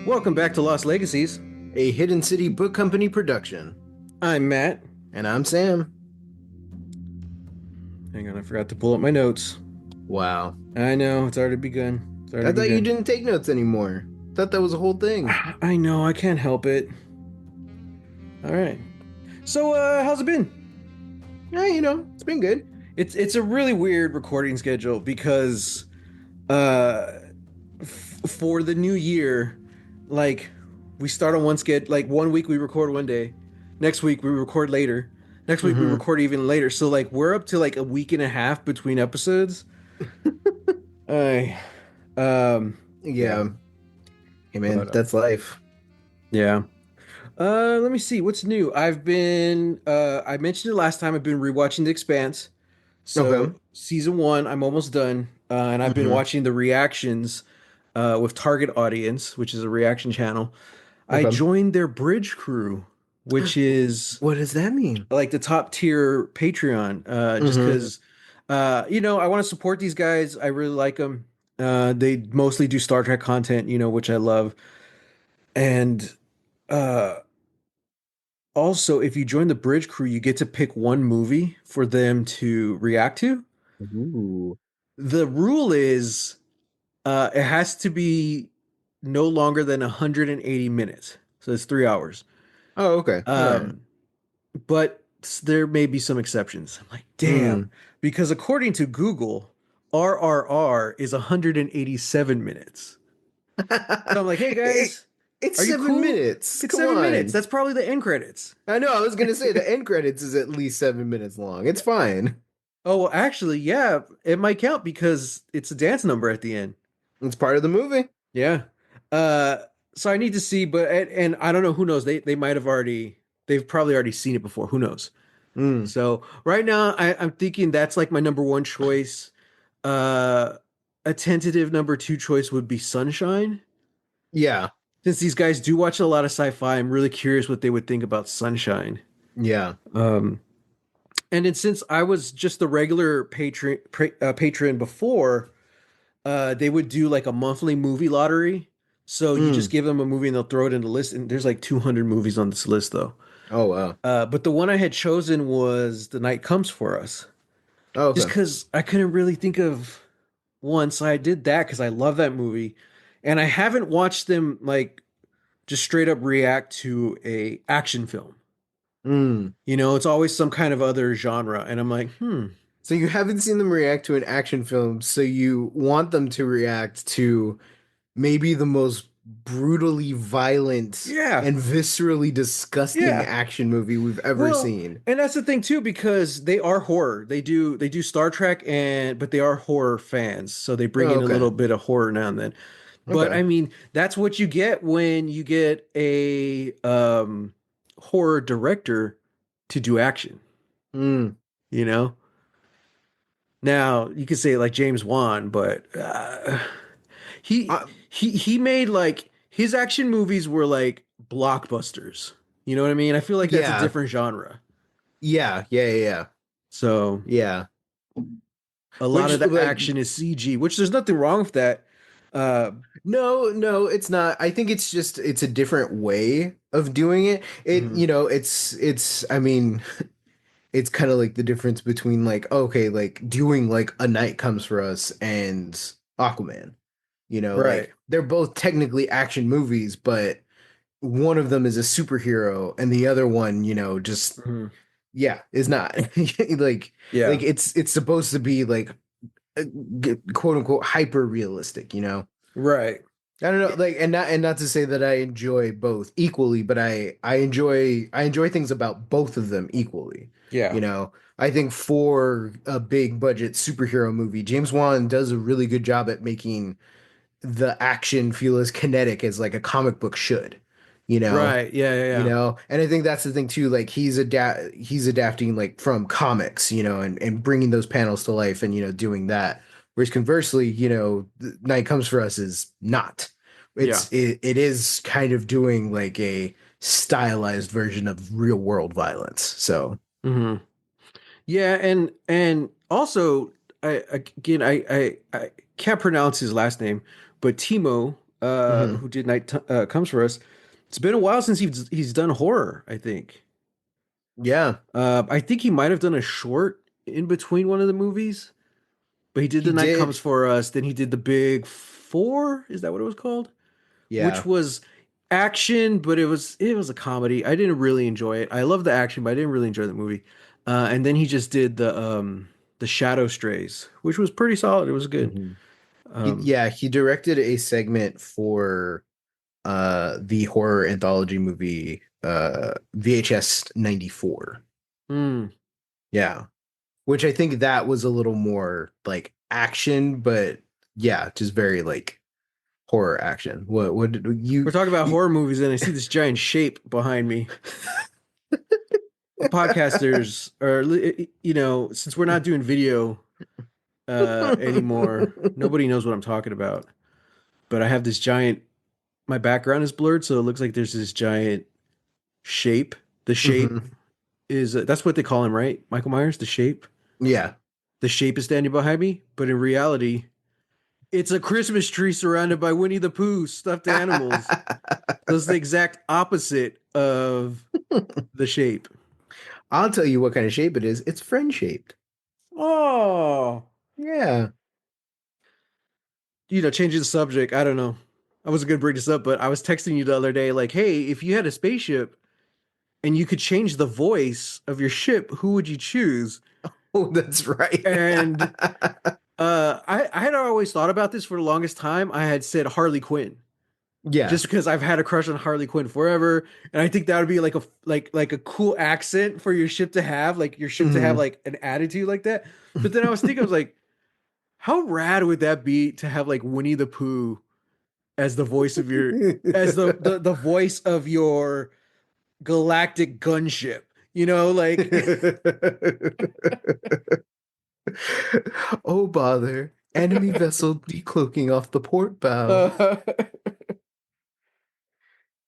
Welcome back to Lost Legacies. A Hidden City Book Company production. I'm Matt. And I'm Sam. Hang on, I forgot to pull up my notes. Wow. I know, it's already begun. I thought you didn't take notes anymore. Thought that was a whole thing. I know, I can't help it. All right. So, how's it been? Yeah, it's been good. It's a really weird recording schedule because for the new year, like we start on one schedule, like 1 week we record one day, next week we record later, next week we record even later. So like we're up to like a week and a half between episodes. I Yeah. Hey man, that's life. Yeah. Let me see what's new. I mentioned it last time. I've been rewatching The Expanse. So Okay. season 1, I'm almost done. And I've been watching the reactions with Target Audience, which is a reaction channel. I Okay. joined their Bridge Crew, which is What does that mean? like the top tier Patreon. Just because, I want to support these guys. I really like them. They mostly do Star Trek content, which I love. And uh, also, if you join the Bridge Crew, you get to pick one movie for them to react to. Ooh. The rule is it has to be no longer than 180 minutes. So it's 3 hours. Oh, okay. All right. Um, but there may be some exceptions. I'm like, damn, Hmm. because according to Google, RRR is 187 minutes. So I'm like, hey It- guys, it's are you 7 minutes. It's Come 7 minutes. on. That's probably the end credits. I know, I was gonna say the end credits is at least 7 minutes long. It's fine. Oh, well, actually, yeah, it might count because it's a dance number at the end. It's part of the movie. Yeah. Uh, so I need to see, but and I don't know. Who knows? They might have already. They've probably already seen it before. Who knows? Hmm. So right now, I'm thinking that's like my number one choice. Uh, a tentative number two choice would be Sunshine. Yeah. Since these guys do watch a lot of sci-fi, I'm really curious what they would think about Sunshine. Yeah. Um, and then since I was just the regular patron before, they would do like a monthly movie lottery. So you just Hmm. give them a movie and they'll throw it in the list. And there's like 200 movies on this list though. Oh wow. But the one I had chosen was The Night Comes for Us. Oh, Just okay. because I couldn't really think of one. So I did that because I love that movie. And I haven't watched them like just straight up react to a action film. Hmm. It's always some kind of other genre. And I'm like, So you haven't seen them react to an action film, so you want them to react to maybe the most brutally violent yeah, and viscerally disgusting yeah. action movie we've ever Well, seen. and that's the thing too, because they are horror. They do Star Trek but they are horror fans, so they bring Oh, in a okay. little bit of horror now and then. But Okay. I mean, that's what you get when you get a horror director to do action, Hmm. you know? Now, you could say like James Wan, but he Uh, he made like his action movies were like blockbusters. You know what I mean? I feel like that's a yeah. different genre. Yeah. Yeah. Yeah. So Yeah. a lot Which of the like action is CG, which there's nothing wrong with that. Uh, no, it's not. I think it's just it's a different way of doing it. mhm. It's I mean, it's kind of like the difference between like okay, like doing like A Night Comes for Us and Aquaman. Right. Like they're both technically action movies, but one of them is a superhero and the other one, just Mhm. yeah, is not. like Yeah. it's supposed to be like quote unquote hyper realistic. Right. I don't know, like, and not to say that I enjoy both equally, but I enjoy things about both of them equally. Yeah. You know, I think for a big budget superhero movie, James Wan does a really good job at making the action feel as kinetic as like a comic book should. You know, Right. Yeah. Yeah. Yeah. and I think that's the thing too. Like he's adapting like from comics, and bringing those panels to life, and doing that. Whereas conversely, Night Comes for Us is not. Yeah. It is kind of doing like a stylized version of real world violence. So, Hmm. Yeah, and also I can't pronounce his last name, but Timo, mhm. who did Night Comes for Us. It's been a while since he's done horror, I think. Yeah, I think he might have done a short in between one of the movies, but he did he The Night did. Comes for Us. Then he did The Big Four. Is that what it was called? Which Yeah, was action, but it was a comedy. I didn't really enjoy it. I love the action, but I didn't really enjoy the movie. And then he just did the Shadow Strays, which was pretty solid. It was good. mhm. Um, He directed a segment for the horror anthology movie VHS 94. mm. Yeah. Which I think that was a little more like action, but yeah, just very like horror action. What did We're talking about horror movies, and I see this giant shape behind me. Podcasters are, since we're not doing video anymore, nobody knows what I'm talking about. But I have this giant. My background is blurred, so it looks like there's this giant shape. The shape Mhm. is that's what they call him, right? Michael Myers, the shape. Yeah. The shape is standing behind me, but in reality, it's a Christmas tree surrounded by Winnie the Pooh stuffed animals. So it's the exact opposite of the shape. I'll tell you what kind of shape it is. It's friend shaped. Oh, Yeah. changing the subject. I don't know. I wasn't gonna bring this up, but I was texting you the other day, like, hey, if you had a spaceship and you could change the voice of your ship, who would you choose? Oh, that's right. And I had always thought about this for the longest time. I had said Harley Quinn. Yeah. Just because I've had a crush on Harley Quinn forever, and I think that would be like a cool accent for your ship to have, like your ship to have Hmm. like an attitude like that. But then I was thinking, I was like, how rad would that be to have like Winnie the Pooh as the voice of your as the voice of your galactic gunship? Like Oh, bother. Enemy vessel decloaking off the port bow. uh,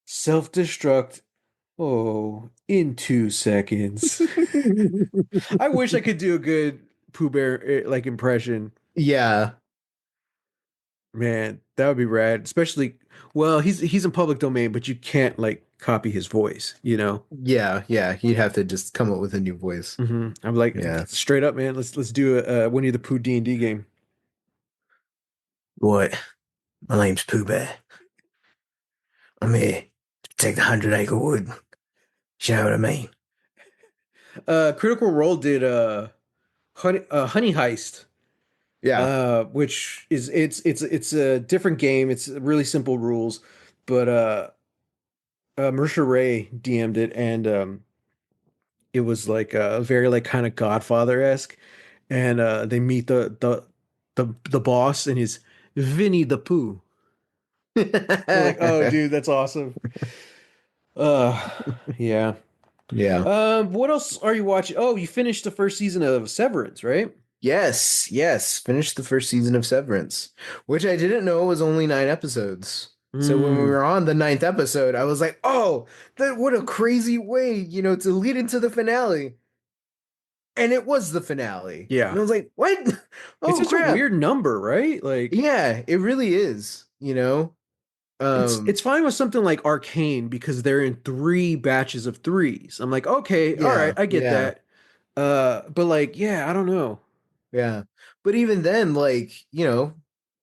self-destruct. Oh, in 2 seconds. I wish I could do a good Pooh Bear like impression. Yeah. Man, that would be rad. Especially, well, he's in public domain, but you can't like copy his voice. Yeah. Yeah. You'd have to just come up with a new voice. I'm like Yeah. straight up, man. Let's do a Winnie the Pooh D&D game. What? My name's Pooh Bear. I'm here to protect the 100 acre wood. You know what I mean? Critical Role did Honey Heist, Yeah. which is it's a different game. It's really simple rules, but Marisha Ray DM'd it, and it was like very like kind of Godfather-esque, and they meet the boss, and he's Vinny the Pooh. I'm like, oh, dude, that's awesome. Uh, yeah. Yeah. What else are you watching? Oh, you finished the first season of Severance, right? Yes, yes. Finished the first season of Severance, which I didn't know was only 9 episodes. So when we Mm, were on the ninth episode, I was like, "Oh, that what a crazy way, to lead into the finale." And it was the finale. And yeah. I was like, "What? It's Oh such a crap." weird number, right? Like, Yeah, it really is. it's fine with something like Arcane because they're in three batches of threes. I'm like, okay, all right, Yeah, I get yeah. that. But like, yeah, I don't know. Yeah. But even then,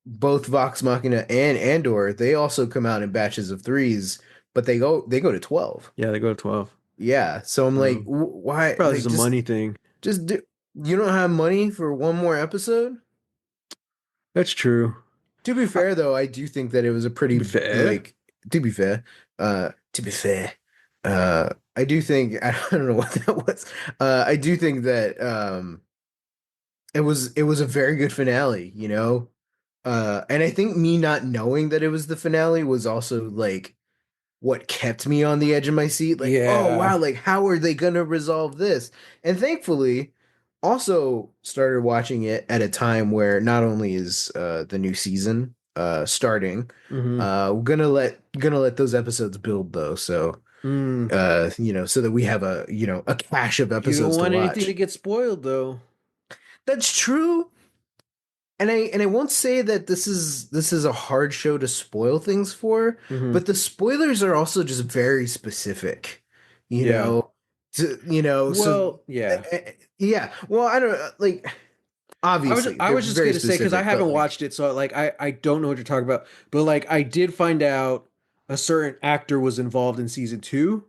both Vox Machina and Andor, they also come out in batches of threes, but they go to 12. Yeah, they go to 12. Yeah. So I'm like, Um, why Probably like just a money thing. just do you don't have money for one more episode? That's true. To be I, fair though, I do think that it was a to be pretty fair. like to be fair, I do think I don't know what that was. I do think that it was a very good finale. And I think me not knowing that it was the finale was also like what kept me on the edge of my seat. Like, oh Yeah. wow, like how are they gonna resolve this? And thankfully, also started watching it at a time where not only is the new season starting. Mm-hmm. We're gonna let those episodes build though, so Mm. so that we have a a cache of You don't episodes to want anything to watch. get spoiled, though. That's true. And I won't say that this is a hard show to spoil things for, Mm-hmm. but the spoilers are also just very specific, you Yeah. know. So Well, yeah. yeah. Well, I don't like obviously I they're was just very gonna say because I specific, but haven't like watched it, so like I don't know what you're talking about. But like I did find out a certain actor was involved in season two.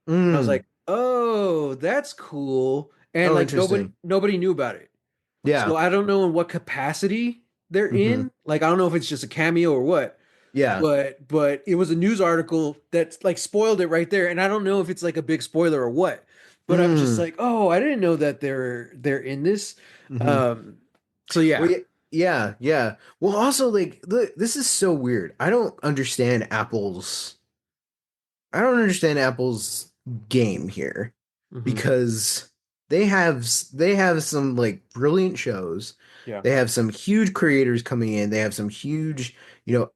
I was mm, like, oh, that's cool. And oh like interesting. nobody knew about it. So Yeah. I don't know in what capacity they're Hmm. in. Like I don't know if it's just a cameo or what. Yeah. But it was a news article that like spoiled it right there, and I don't know if it's like a big spoiler or what. But I was just Mm, like, oh, I didn't know that they're in this. hmm. Um, so Well, yeah. yeah, yeah, yeah. Well, also like this is so weird. I don't understand Apple's game here Hmm. because they have some like brilliant shows. Yeah. They have some huge creators coming in. They have some huge,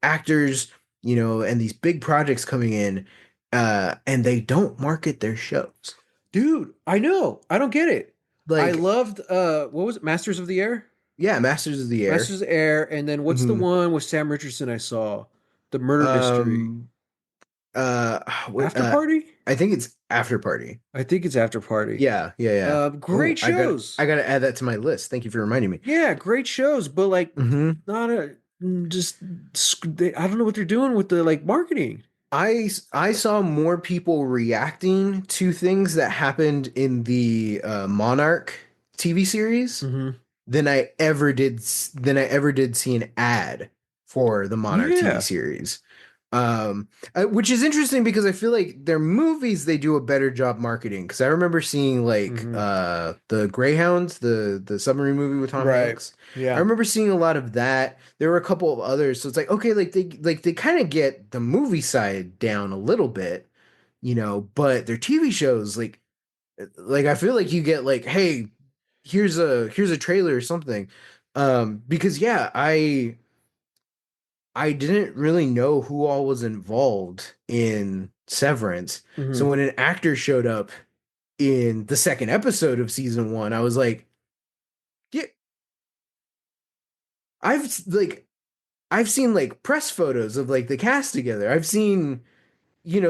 actors, and these big projects coming in, and they don't market their shows. Dude, I know. I don't get it. I Like, loved what was it? Masters of the Air? yeah, Masters of the Air. Masters of the Air, and then what's the Hmm. one with Sam Richardson I saw? The murder mystery. Um, uh, what, After Party? I think it's After Party. I think it's After Party. Yeah, yeah, yeah. Oh, Great shows. I gotta add that to my list. Thank you for reminding me. Yeah, great shows, but like Hmm. not a just I don't know what they're doing with the like marketing. I saw more people reacting to things that happened in the Monarch TV series Hmm. than I ever did see an ad for the Monarch TV Yeah. series. Which is interesting because I feel like their movies they do a better job marketing. Because I remember seeing like Hmm. the Greyhound, the submarine movie with Tom Right. Hanks. I Yeah. remember seeing a lot of that. There were a couple of others, so it's like okay, like they kind of get the movie side down a little bit, but their TV shows like I feel like you get like, hey, here's a trailer or something. Because yeah, I didn't really know who all was involved in Severance. So Hmm. when an actor showed up in the second episode of season one, I was like, yeah, I've seen like press photos of like the cast together. I've seen,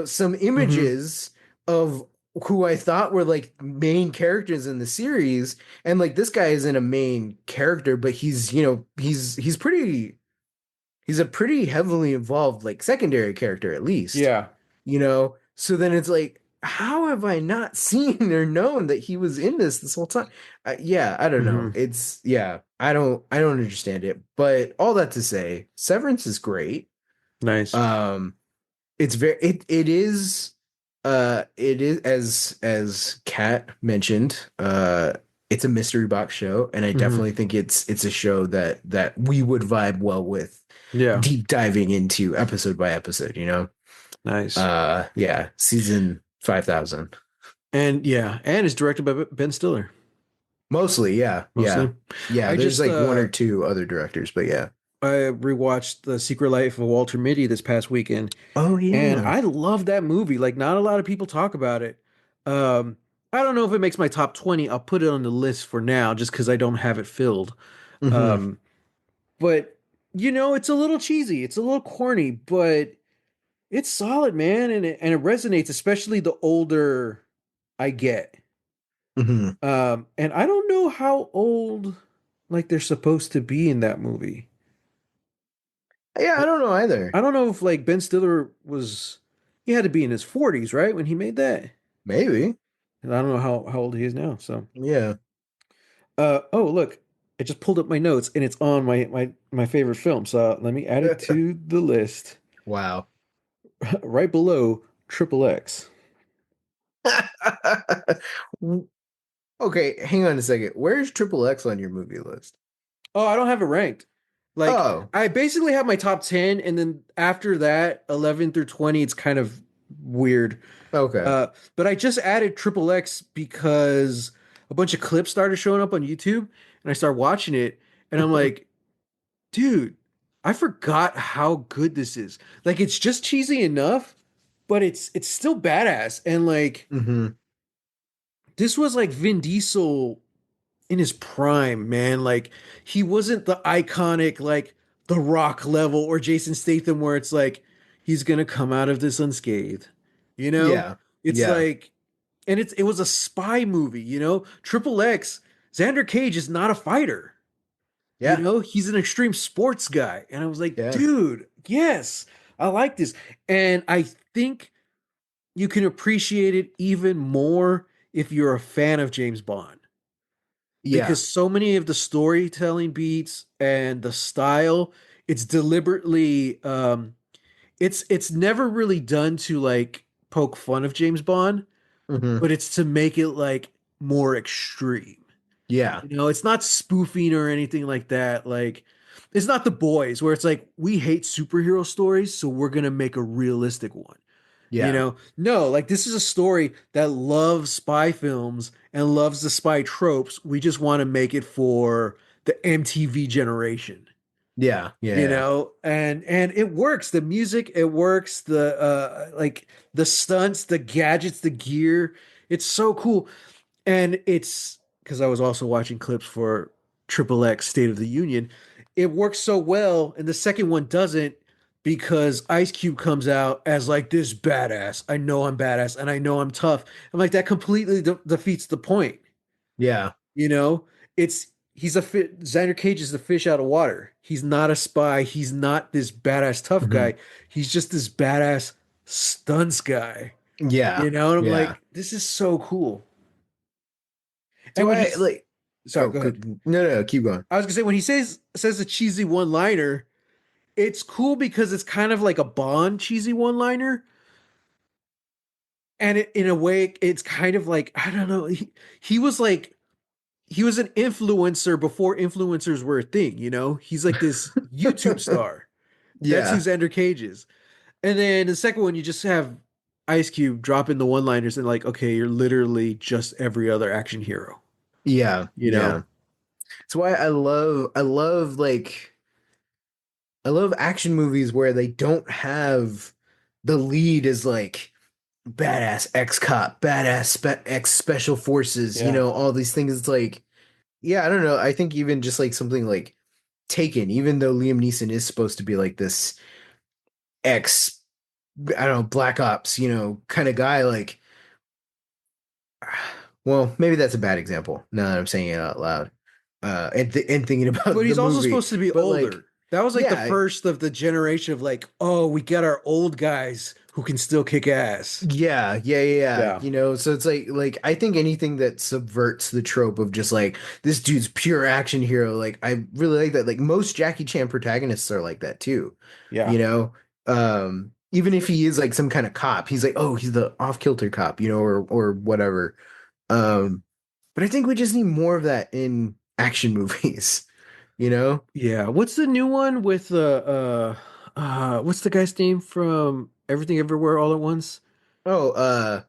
some Hmm. images of who I thought were like main characters in the series. And like this guy isn't a main character, but he's a pretty heavily involved like secondary character at least, Yeah. so then it's like how have I not seen or known that he was in this whole time? Yeah, I don't know. Hmm. It's yeah, I don't understand it, but all that to say Severance is great. Nice. um it is as Kat mentioned, it's a mystery box show, and I Hmm. definitely think it's a show that we would vibe well with Yeah. deep diving into episode by episode, Nice. yeah, season 5,000. And yeah, and it's directed by Ben Stiller Mostly, yeah, yeah. mostly. Yeah, I there's just like one or two other directors, but yeah. I rewatched The Secret Life of Walter Mitty this past weekend, Oh and yeah. I love that movie. Like, not a lot of people talk about it. Um, I don't know if it makes my top 20. I'll put it on the list for now just because I don't have it filled. Hmm. Um, but it's a little cheesy, it's a little corny, but it's solid, man, and it resonates, especially the older I get. Hmm. And I don't know how old like they're supposed to be in that movie. Yeah, I don't know either. I don't know if like Ben Stiller was he had to be in his 40s, right, when he made that. Maybe. And I don't know how old he is now. So Yeah. oh look, I just pulled up my notes and it's on my favorite film. So let me add it to the list Wow. right below Triple X. Okay, hang on a second. Where's Triple X on your movie list? Oh, I don't have it ranked. Like Oh, I basically have my top 10 and then after that 11 through 20 it's kind of weird. okay. But I just added Triple X because a bunch of clips started showing up on YouTube, and I started watching it, and I'm like, dude, I forgot how good this is. Like it's just cheesy enough, but it's still badass. And like Hmm. this was like Vin Diesel in his prime, man. Like he wasn't the iconic like The Rock level or Jason Statham where it's like he's gonna come out of this unscathed. You know? Yeah. It's Yeah. like and it was a spy movie, you know? Triple X, Xander Cage is not a fighter. You Yeah. know, he's an extreme sports guy. And I was like, Yeah. dude, yes, I like this. And I think you can appreciate it even more if you're a fan of James Bond Yeah. because so many of the storytelling beats and the style, it's deliberately it's never really done to like poke fun of James Bond, Hmm. but it's to make it like more extreme. Yeah. You know, it's not spoofing or anything like that. Like, it's not the boys where it's like, we hate superhero stories, so we're going to make a realistic one. You Yeah. know, no, like, this is a story that loves spy films and loves the spy tropes. We just want to make it for the MTV generation. Yeah. You Yeah. know, and it works. The music, it works. The like the stunts, the gadgets, the gear. It's so cool. And it's because I was also watching clips for Triple X State of the Union. It works so well, and the second one doesn't because Ice Cube comes out as like this badass. I know I'm badass and I know I'm tough. I'm like, that completely defeats the point. Yeah. You know, it's he's a fit. Xander Cage is the fish out of water. He's not a spy. He's not this badass tough Hmm. guy. He's just this badass stunts guy. Yeah. You know, and I'm Yeah. like, this is so cool. So And when I he's like, sorry, oh, go ahead. good. No, no, no, keep going. I was gonna say when he says a cheesy one liner, it's cool because it's kind of like a Bond cheesy one liner, and in a way, it's kind of like I don't know. He was like he was an influencer before influencers were a thing. You know, he's like this YouTube star. That's who Yeah. Xander Cage is. And then the second one, you just have Ice Cube dropping the one liners and like, okay, you're literally just every other action hero. Yeah. You know? Yeah. That's why I love action movies where they don't have the lead as like badass ex cop, badass ex special forces, Yeah. all these things. It's like, yeah, I don't know. I think even just like something like Taken, even though Liam Neeson is supposed to be like this ex, I don't know, Black Ops, kind of guy, like, well, maybe that's a bad example now that I'm saying it out loud, and thinking But about the he's also movie, supposed to be but like, older. That was like the yeah, first of the generation of like, oh, we get our old guys who can still kick ass. yeah, yeah, yeah, yeah. Yeah. So it's like I think anything that subverts the trope of just like this dude's pure action hero, like I really like that. Like most Jackie Chan protagonists are like that too. Yeah. You know, even if he is like some kind of cop, he's like, oh, he's the off-kilter cop, or whatever. Um, but I think we just need more of that in action movies, you know? Yeah. What's the new one with what's the guy's name from Everything Everywhere All at Once? Oh,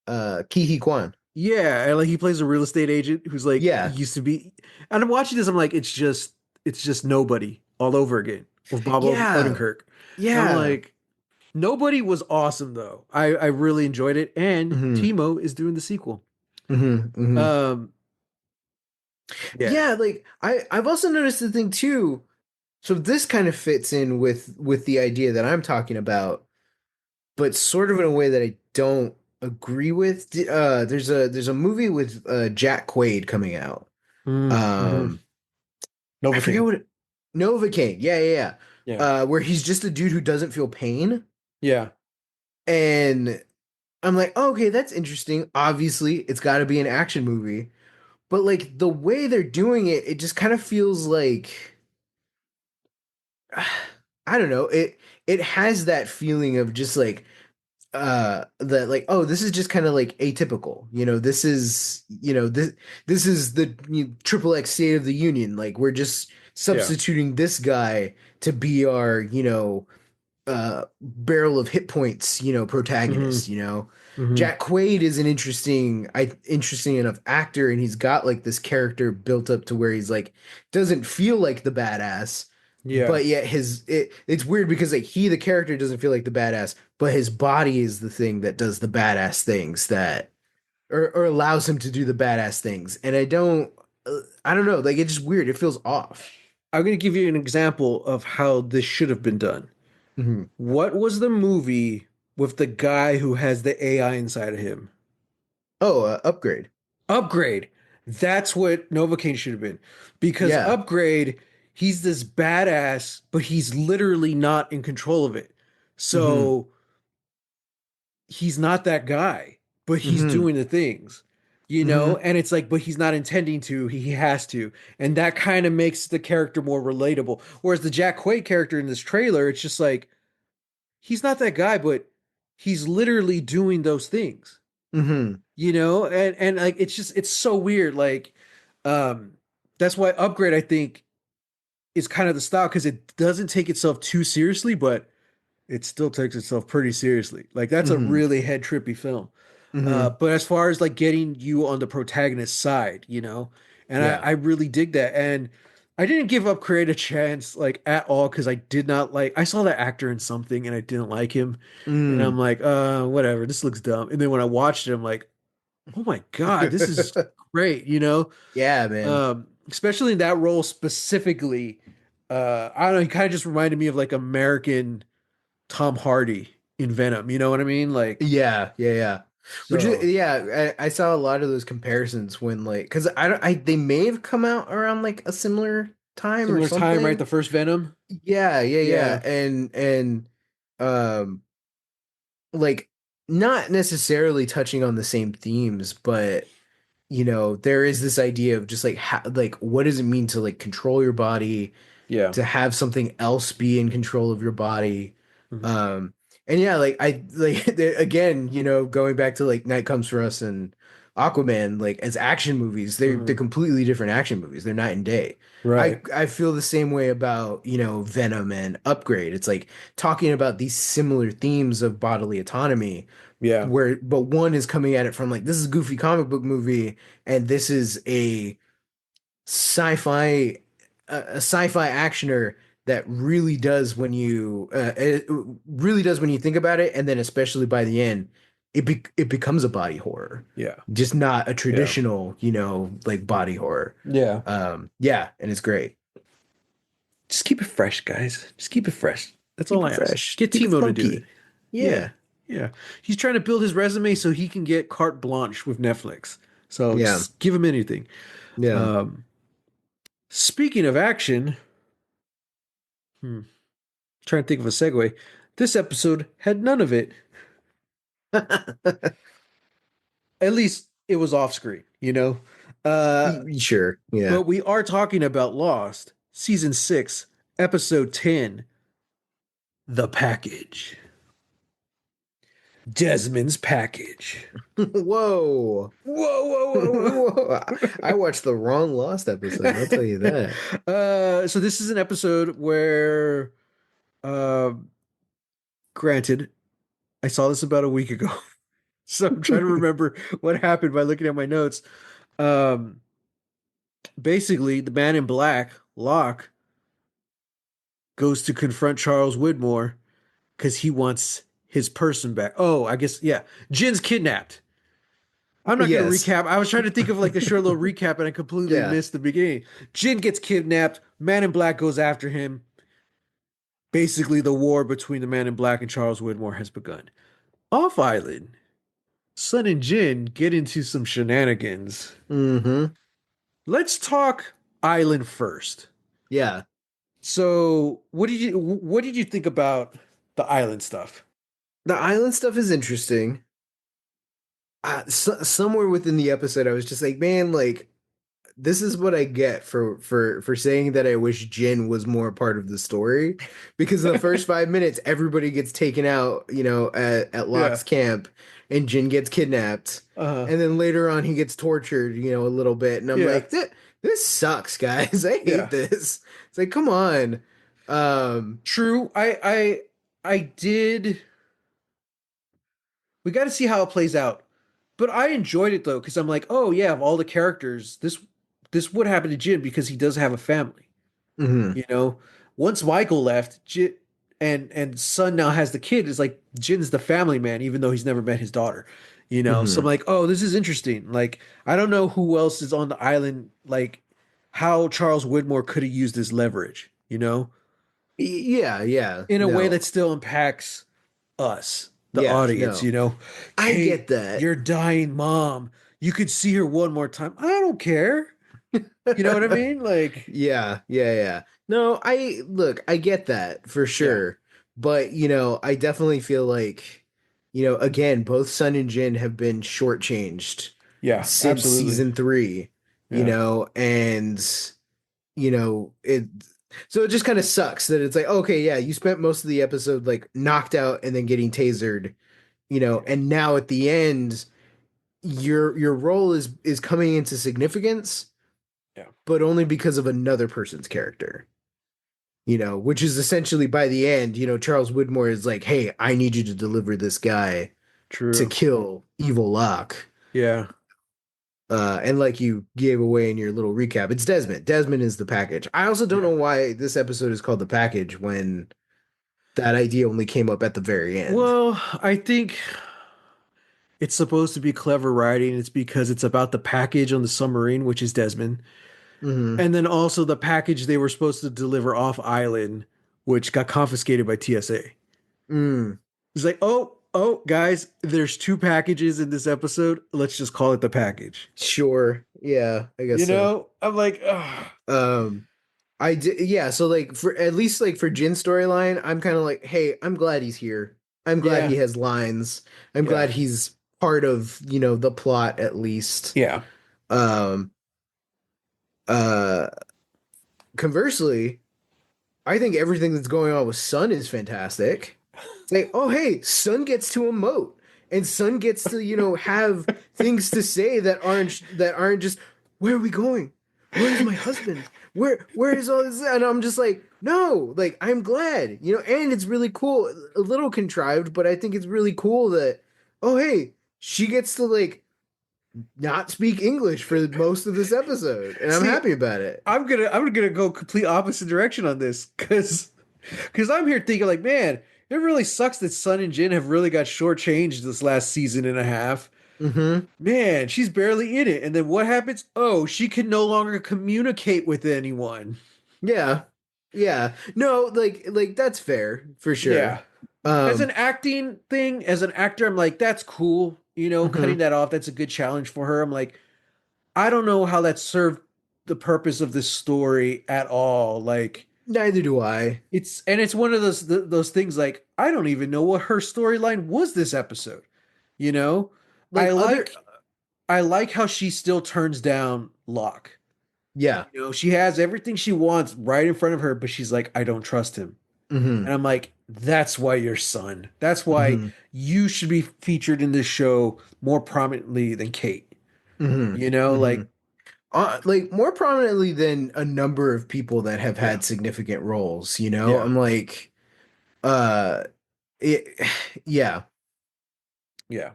Ke Huy Quan. Yeah, and like he plays a real estate agent who's like he Yeah, used to be. And I'm watching this, I'm like, it's just nobody all over again with Bob yeah, Odenkirk. And I'm yeah. like, nobody was awesome though. I really enjoyed it, and Hmm. Timo is doing the sequel. Hmm. Hmm. Um, yeah. Yeah, like I've also noticed the thing too. So this kind of fits in with the idea that I'm talking about, but sort of in a way that I don't agree with. There's a movie with Jack Quaid coming out. Mm-hmm. Um, I forget Novocaine. what Novocaine. Yeah, yeah, yeah. Yeah. Where he's just a dude who doesn't feel pain, Yeah. and I'm like, oh, okay, that's interesting. Obviously, it's got to be an action movie, but like the way they're doing it, it just kind of feels like I don't know. It has that feeling of just like that like oh this is just kind of like atypical. This is the triple X State of the Union. Like we're just Yeah. substituting this guy to be our barrel of hit points, Mm-hmm. protagonist. Mm-hmm. Jack Quaid is an interesting enough actor, and he's got like this character built up to where he's like doesn't feel like the badass, Yeah. but yet it's weird because like he the character doesn't feel like the badass, but his body is the thing that does the badass things that or allows him to do the badass things. And I don't know, like it's just weird. It feels off. I'm going to give you an example of how this should have been done. Hmm. What was the movie with the guy who has the AI inside of him? Oh, upgrade. Upgrade. That's what Novocaine should have been. Because Yeah. Upgrade, he's this badass, but he's literally not in control of it. Hmm. So he's not that guy, but he's Hmm. doing the things, Hmm. And it's like, but he's not intending to, he has to. And that kind of makes the character more relatable. Whereas the Jack Quaid character in this trailer, it's just like, he's not that guy, but he's literally doing those things, Hmm. And like it's so weird. Like, um, that's why Upgrade, I think, is kind of the style because it doesn't take itself too seriously, but it still takes itself pretty seriously. Like that's a Hmm. really head trippy film. Hmm. But as far as like getting you on the protagonist side, and I, Yeah. I really dig that. And I didn't give up Create a chance like at all because I did not like I saw that actor in something and I didn't like him. And I'm Mm. like, whatever, this looks dumb. And then when I watched it, I'm like, oh my God, this is great. Yeah, man. Especially in that role specifically. I don't know, he kind of just reminded me of like American Tom Hardy in Venom. You know what I mean? Like, Yeah, yeah, yeah. Which is, so yeah, I saw a lot of those comparisons when like, because I don't, I they may have come out around like a similar time or similar time, right? something. The first Venom. Yeah, yeah, yeah, Yeah. and um, like not necessarily touching on the same themes, but there is this idea of just like like what does it mean to like control your body, Yeah. to have something else be in control of your body. Hmm. Um, and yeah, like I like again, going back to like Night Comes for Us and Aquaman, like as action movies, they're Hmm. completely different action movies. They're night and day. Right. I feel the same way about, Venom and Upgrade. It's like talking about these similar themes of bodily autonomy Yeah. where but one is coming at it from like this is a goofy comic book movie and this is sci-fi a sci-fi actioner that really does when you it really does when you think about it, and then especially by the end it becomes a body horror, Yeah. just not a Yeah. traditional like body horror. Yeah. Yeah, and it's great. Just keep it fresh, guys. Just keep it fresh. That's all Keep I it ask. fresh, Get keep it Timo to do it. funky. Yeah. Yeah. Yeah. He's trying to build his resume so he can get carte blanche with Netflix. So Yeah. just give him anything. Yeah. Um, Speaking of action, trying to think of a segue. This episode had none of it. At least it was off screen. Uh, Sure. Yeah. but we are talking about Lost, season 6, episode 10, The Package. Desmond's Package. Whoa. Whoa, whoa, Whoa. I watched the wrong Lost episode, I'll tell you whoa, that. whoa. So this is an episode where, uh, granted, I saw this about a week ago. So I'm trying to remember what happened by looking at my notes. Um, Basically, the man in black, Locke, goes to confront Charles Widmore because he wants his person back. Oh, I guess, yeah. Jin's kidnapped. I'm not going to Yes. recap. I was trying to think of like a short little recap and I completely Yeah. missed the beginning. Jin gets kidnapped. Man in Black goes after him. Basically, the war between the Man in Black and Charles Widmore has begun. Off island, Sun and Jin get into some shenanigans. Hmm. Let's talk island first. Yeah. So, what did you think about the island stuff? The island stuff is interesting. Somewhere within the episode, I was just like, man, like this is what I get for saying that I wish Jin was more a part of the story, because in the first 5 minutes, everybody gets taken out, at Yeah. Locke's camp, and Jin gets kidnapped, Uh-huh. and then later on he gets tortured, a little bit, and I'm Yeah. like, this sucks, guys. I hate Yeah. this. It's like, come on. Um, True. I did. We got to see how it plays out. But I enjoyed it though, because I'm like, oh yeah, of all the characters, this would happen to Jin because he does have a family, mhm. you know. once Michael left, and Sun now has the kid. It's like Jin's the family man, even though he's never met his daughter. So I'm Hmm. like, oh, this is interesting. Like, I don't know who else is on the island. Like, how Charles Widmore could have used his leverage. Yeah, yeah. In a way No. that still impacts us, the Yeah, audience. no. I Kate, get that. your dying mom. You could see her one more time. I don't care. You know what I mean? Like, Yeah, yeah, yeah. No, I get that for yeah, sure. But, I definitely feel like, again, both Sun and Jin have been shortchanged yeah, since absolutely. season three, Yeah, and, it, so it just kind of sucks that it's like, okay, yeah, you spent most of the episode like knocked out and then getting tasered, yeah, and now at the end, your role is coming into significance, yeah. but only because of another person's character. Which is essentially by the end, Charles Widmore is like, hey, I need you to deliver this guy to True. kill Evil Locke. Yeah. And like you gave away in your little recap, it's Desmond. Desmond is the package. I also don't Yeah. know why this episode is called the package when that idea only came up at the very end. Well, I think it's supposed to be clever writing. It's because it's about the package on the submarine, which is Desmond, Hmm. and then also the package they were supposed to deliver off island, which got confiscated by TSA. Mm, It's like, oh, guys, there's two packages in this episode. Let's just call it the package. sure. Yeah, I guess so. I'm like, ugh. Um, I did, yeah. So like for at least like for Jin's storyline, I'm kind of like, hey, I'm glad he's here. I'm glad Yeah, he has lines. I'm yeah, glad he's part of the plot at least. yeah. Um, uh, Conversely, I think everything that's going on with Sun is fantastic. It's like, oh hey, Sun gets to emote, and Sun gets to have things to say that aren't just where are we going? Where is my husband? Where is all this? And I'm just like, no, like I'm glad, and it's really cool, a little contrived, but I think it's really cool that oh hey, she gets to like not speak English for most of this episode, and I'm See, happy about it. I'm gonna go complete opposite direction on this because I'm here thinking like, man, it really sucks that Sun and Jin have really got shortchanged this last season and a half. Hmm. Man, she's barely in it, and then what happens? Oh, she can no longer communicate with anyone. Yeah. Yeah. No, like that's fair for sure. Yeah. As an Um, acting thing, as an actor, I'm like, that's cool. Cutting mhm. that off, that's a good challenge for her. I'm like, I don't know how that served the purpose of this story at all. Like, Neither do I. it's one of those things like I don't even know what her storyline was this episode. You know, I Like other like I like how she still turns down Locke. Yeah. She has everything she wants right in front of her, but she's like, I don't trust him. Hmm. And I'm like, that's why you're Son. That's why Hmm. you should be featured in this show more prominently than Kate. Hmm. Hmm. Like, Like more prominently than a number of people that have yeah, had significant roles, yeah, I'm like, uh, it, yeah. yeah.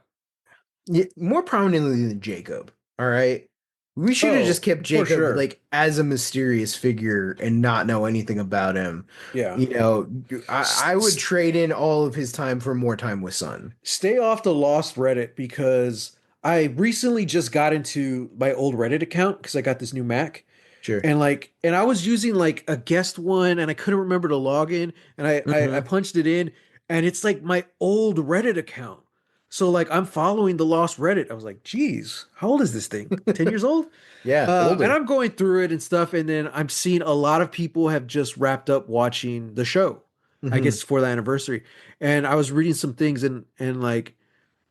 More prominently than Jacob. All right. We should have just Oh, kept for Jacob sure. like as a mysterious figure and not know anything about him. Yeah. You know, I would S- trade in all of his time for more time with Sun. Stay off the lost Reddit because I recently just got into my old Reddit account because I got this new Mac. Sure. And I was using like a guest one and I couldn't remember to log in and I Hmm. punched it in and it's like my old Reddit account. So like I'm following the lost Reddit. I was like, geez, how old is this thing? 10 years old? Yeah, And older. I'm going through it and stuff, and then I'm seeing a lot of people have just wrapped up watching the show. I Hmm. guess for the anniversary. And I was reading some things and like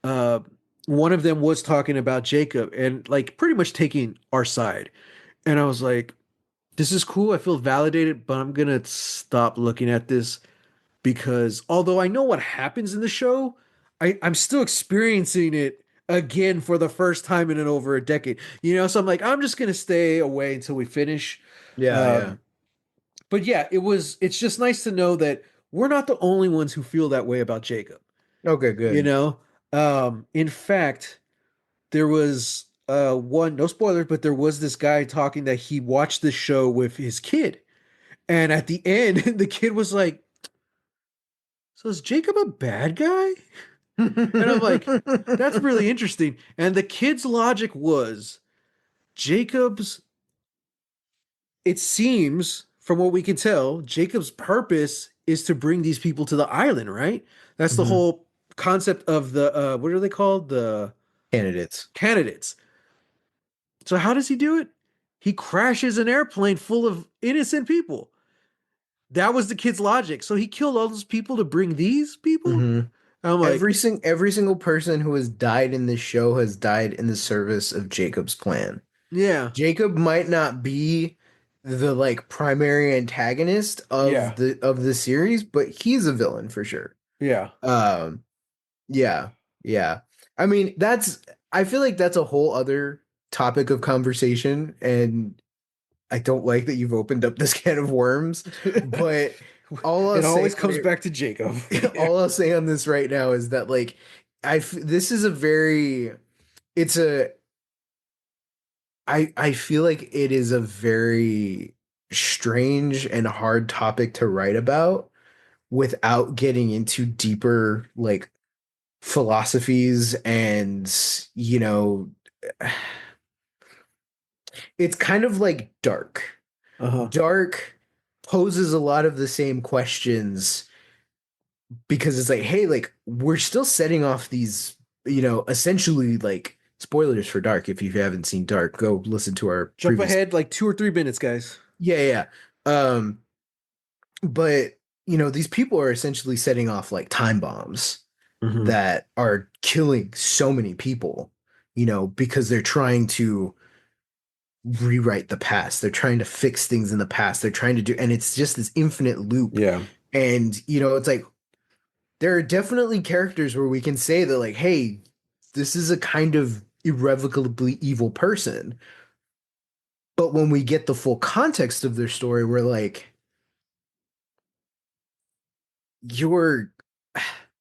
uh one of them was talking about Jacob and like pretty much taking our side. And I was like, this is cool. I feel validated, but I'm gonna stop looking at this because although I know what happens in the show, I'm still experiencing it again for the first time in over a decade. So I'm like, I'm just gonna stay away until we finish. Yeah, yeah. Um, but yeah, it's just nice to know that we're not the only ones who feel that way about Jacob. Okay, You good. know, in fact, there was one no spoilers, but there was this guy talking that he watched this show with his kid And at the end, the kid was like, "So is Jacob a bad guy?" And I'm like, "That's really interesting." And the kid's logic was Jacob's, it seems, from what we can tell, Jacob's purpose is to bring these people to the island, right? That's the Mhm. whole concept of the what are they called? The Candidates. candidates. So how does he do it? He crashes an airplane full of innocent people. That was the kid's logic. So he killed all those people to bring these people? Hmm. I'm like, Every single person who has died in this show has died in the service of Jacob's plan. yeah, Jacob might not be the like primary antagonist yeah, of the series, but he's a villain for sure. yeah. Um, yeah, yeah. I mean, that's I feel like that's a whole other topic of conversation, and I don't like that you've opened up this can of worms, but all I'll It say always on comes it, back to Jacob. Yeah. all I'll say on this right now is that like this is a very it's a I feel like it is a very strange and hard topic to write about without getting into deeper like philosophies and you know it's kind of like dark. Uh-huh. Dark poses a lot of the same questions because it's like, hey, like we're still setting off these, essentially like spoilers for Dark. If you haven't seen Dark, go listen to our Jump previous. ahead like 2 or 3 minutes, guys. Yeah, yeah. But these people are essentially setting off like time bombs Hmm. that are killing so many people, because they're trying to rewrite the past. They're trying to fix things in the past. They're trying to do, and it's just this infinite loop. Yeah. And, it's like there are definitely characters where we can say that, like, hey, this is a kind of irrevocably evil person. But when we get the full context of their story, we're like, you're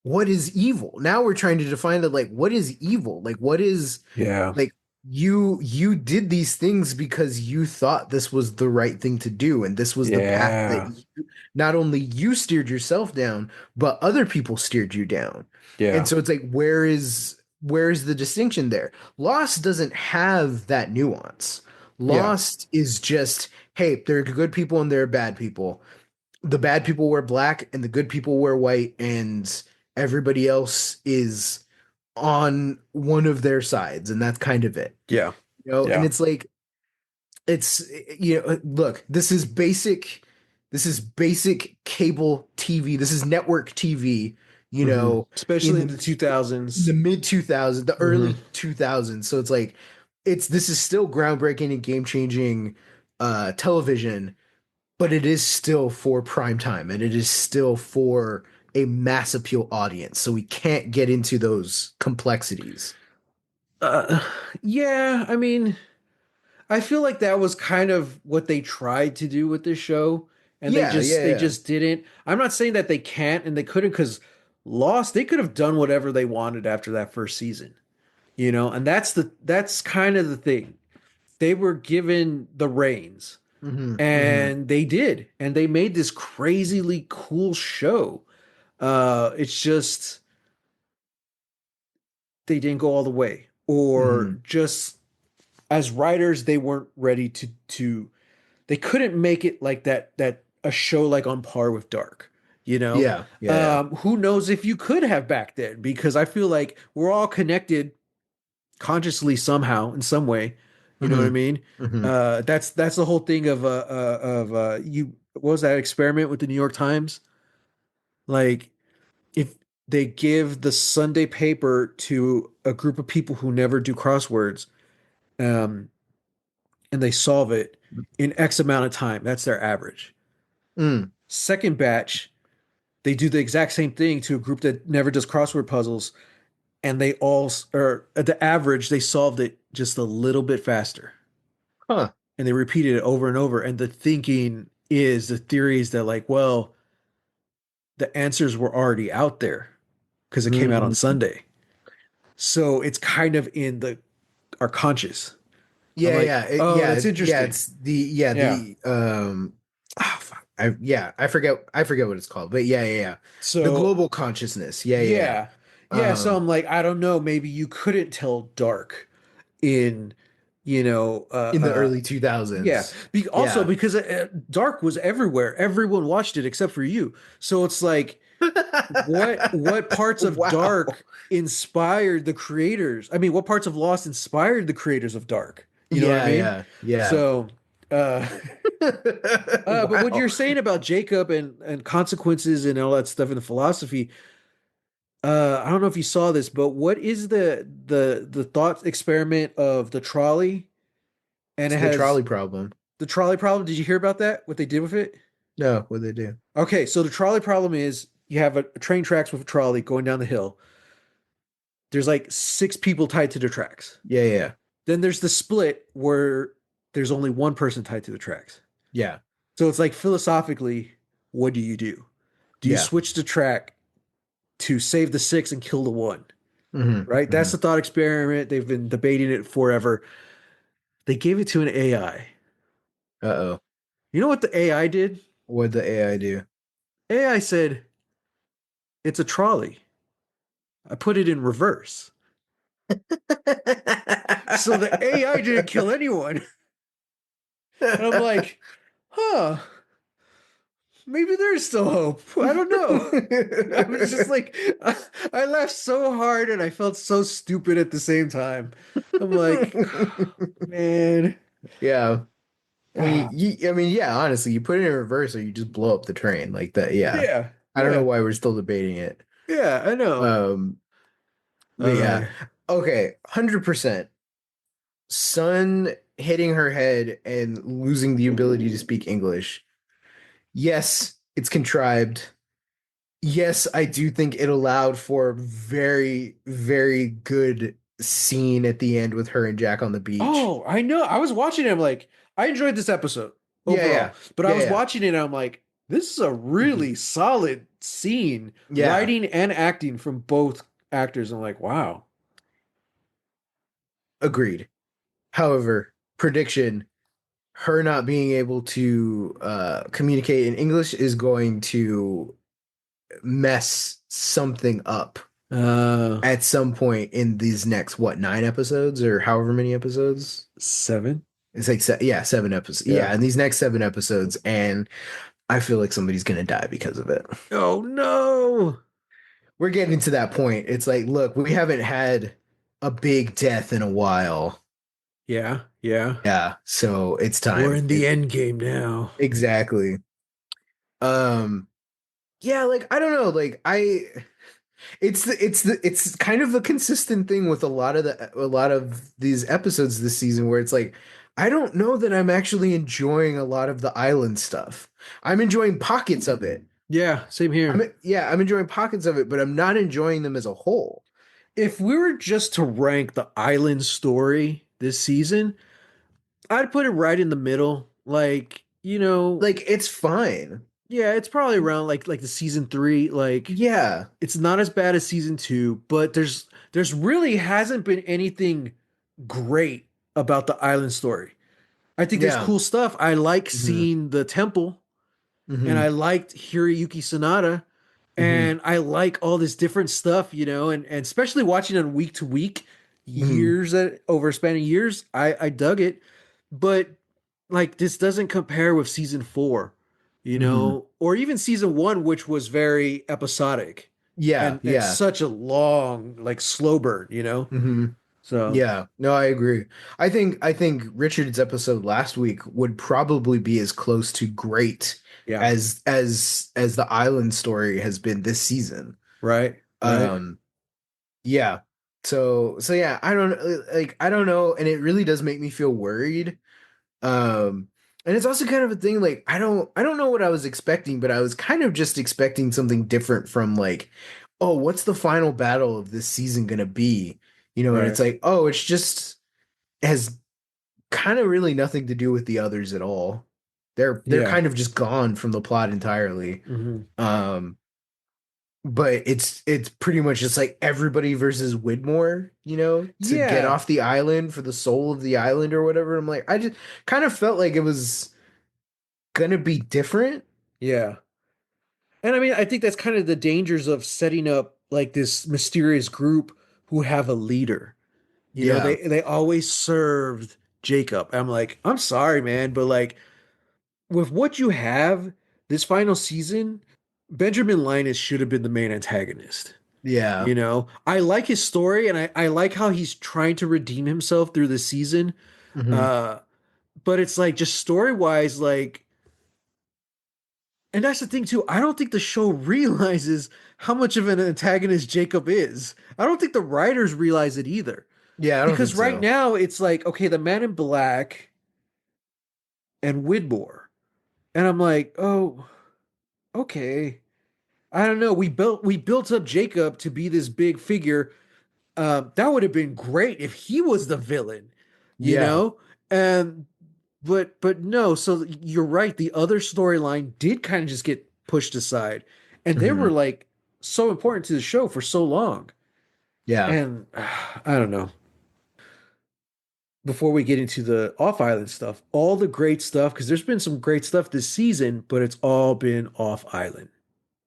what is evil? Now we're trying to define that, like, what is evil? Like, what is Yeah. like you did these things because you thought this was the right thing to do, and this was the path that Yeah. not only you steered yourself down, but other people steered you down. And Yeah. so it's like, where is the distinction there? Lost doesn't have that nuance. Yeah. Lost is just, hey, there are good people and there are bad people. The bad people wear black and the good people wear white, and everybody else is on one of their sides, and that's kind of it. Yeah. And Yeah. it's like it's look, this is basic cable TV. This is network TV, Hmm. in Especially in the the 2000s. mid 2000s, the Hmm. early 2000s. So it's like this is still groundbreaking and game-changing television, but it is still for prime time and it is still for a mass appeal audience. So we can't get into those complexities. Uh, yeah, I mean, I feel like that was kind of what they tried to do with this show, and they Yeah, just they yeah, just didn't. I'm not saying that they can't and they couldn't, because Lost, they could have done whatever they wanted after that first season, and that's kind of the thing. They were given the reins, yeah. Hmm. and they did, and they made this crazily cool show. It's just they didn't go all the way, or Hmm. just as writers, they weren't ready to they couldn't make it like that a show like on par with Dark. Yeah, yeah, yeah. Who knows if you could have back then? Because I feel like we're all connected consciously somehow in some way. You know what I Hmm. mean? Hmm. That's the whole thing of you. What was that experiment with the New York Times? Like, if they give the Sunday paper to a group of people who never do crosswords, um, and they solve it in X amount of time, that's their average. Mm. Second batch, they do the exact same thing to a group that never does crossword puzzles, and they all, or at the average, they solved it just a little bit faster. Huh. And they repeated it over and over. And the theory is that, like, well, the answers were already out there because it came out on Mm. Sunday. So it's kind of in our conscious. I'm Yeah, like, yeah, oh, yeah, that's yeah. interesting. It's the yeah Yeah. the I forget what it's called, but yeah. The So global consciousness. Yeah. yeah. Yeah, so Um, I'm like, I don't know, maybe you couldn't tell dark in, you know, in the early yeah. 2000s. Also Yeah. because dark was everywhere. Everyone watched it except for you. So it's like what parts of Wow. dark inspired the creators? I mean, what parts of Lost inspired the creators of Dark? You know what I mean? Yeah. So, uh, but what Wow. you're saying about Jacob and consequences and all that stuff in the philosophy, I don't know if you saw this, but what is the thought experiment of the trolley? And it So the has trolley problem. the trolley problem. Did you hear about that? What they did with it? No, what they do? Okay, so the trolley problem is you have a train tracks with a trolley going down the hill. There's like six people tied to the tracks. Yeah. Then there's the split where there's only one person tied to the tracks. Yeah. So it's like philosophically, what do you do? Do you Yeah. switch the track to save the six and kill the one? Right? That's Hmm. the thought experiment. They've been debating it forever. They gave it to an AI. Uh-oh. You know what the AI did? What'd the AI do? AI said, it's a trolley. I put it in reverse. So the AI didn't kill anyone. And I'm like, huh, maybe there's still hope. I don't know. I was just like, I laughed so hard and I felt so stupid at the same time. I'm like, man, Yeah. ah, I mean, yeah, honestly, you put it in reverse or you just blow up the train like that. Yeah. yeah, I don't know yeah, why we're still debating it. yeah, I know. Um, but Uh, yeah. Okay, 100%. Sun hitting her head and losing the ability to speak English. Yes, it's contrived. Yes, I do think it allowed for a very, very good scene at the end with her and Jack on the beach. oh, I know. I was watching it. I'm like, I enjoyed this episode Yeah, overall, yeah. but I Yeah, was yeah. watching it and I'm like, this is a Mhm. really solid scene, Yeah, writing and acting from both actors. I'm like, wow. agreed. However, prediction, her not being able to communicate in English is going to mess something up Uh, at some point in these next, what, 9 episodes or however many episodes? seven. It's like, yeah, 7 episodes. Yeah. Yeah, in these next 7 episodes. And I feel like somebody's going to die because of it. Oh no. We're getting to that point. It's like, look, we haven't had a big death in a while. Yeah, yeah. Yeah, so it's We're time. in the end game now. Exactly. Um, yeah, like I don't know, like it's kind of a consistent thing with a lot of these episodes this season where it's like I don't know that I'm actually enjoying a lot of the island stuff. I'm enjoying pockets of it. Yeah, same here. I'm enjoying pockets of it, but I'm not enjoying them as a whole. If we were just to rank the island story this season, I'd put it right in the middle. Like, Like it's fine. yeah, it's probably around like the season three. Like, Yeah. it's not as bad as season two, but there's really hasn't been anything great about the island story. I think there's Yeah. cool stuff. I like Hmm. seeing the temple, and Hmm. I liked Hiroyuki Sanada, Hmm. and I like all this different stuff, and especially watching on week to week, Hmm. years at over spanning years, I dug it, but like this doesn't compare with season four, Hmm. or even season one, which was very episodic Yeah. and Yeah. such a long like slow burn. Hmm. So Yeah. No, I agree. I think Richard's episode last week would probably be as close to great yeah, as the island story has been this season. right, right, Um, yeah. So yeah, I don't know, and it really does make me feel worried. Um, and it's also kind of a thing like I don't know what I was expecting, but I was kind of just expecting something different from like, oh, what's the final battle of this season gonna be? And it's right, like, oh, it's just has kind of really nothing to do with the others at all. They're yeah, kind of just gone from the plot entirely. hmm, Um, but it's pretty much just like everybody versus Widmore, to get yeah. off the island for the soul of the island or whatever. I'm like, I just kind of felt like it was gonna be different. Yeah. And I mean, I think that's kind of the dangers of setting up like this mysterious group who have a leader. You know, Yeah. they always served Jacob. I'm like, I'm sorry, man, but like with what you have this final season, Benjamin Linus should have been the main antagonist. Yeah. You know, I like his story and I like how he's trying to redeem himself through the season. Hmm. Uh, but it's like just story wise, like, and that's the thing too. I don't think the show realizes how much of an antagonist Jacob is. I don't think the writers realize it either. Yeah, I don't think Because right so. now it's like, okay, the Man in Black and Widmore. And I'm like, oh, okay. I don't know. We built up Jacob to be this big figure. That would have been great if he was the villain, you Yeah. know? And but no, so you're right. The other storyline did kind of just get pushed aside. And they were Hmm. like so important to the show for so long. Yeah. And I don't know. Before we get into the off island stuff, all the great stuff, because there's been some great stuff this season, but it's all been off island.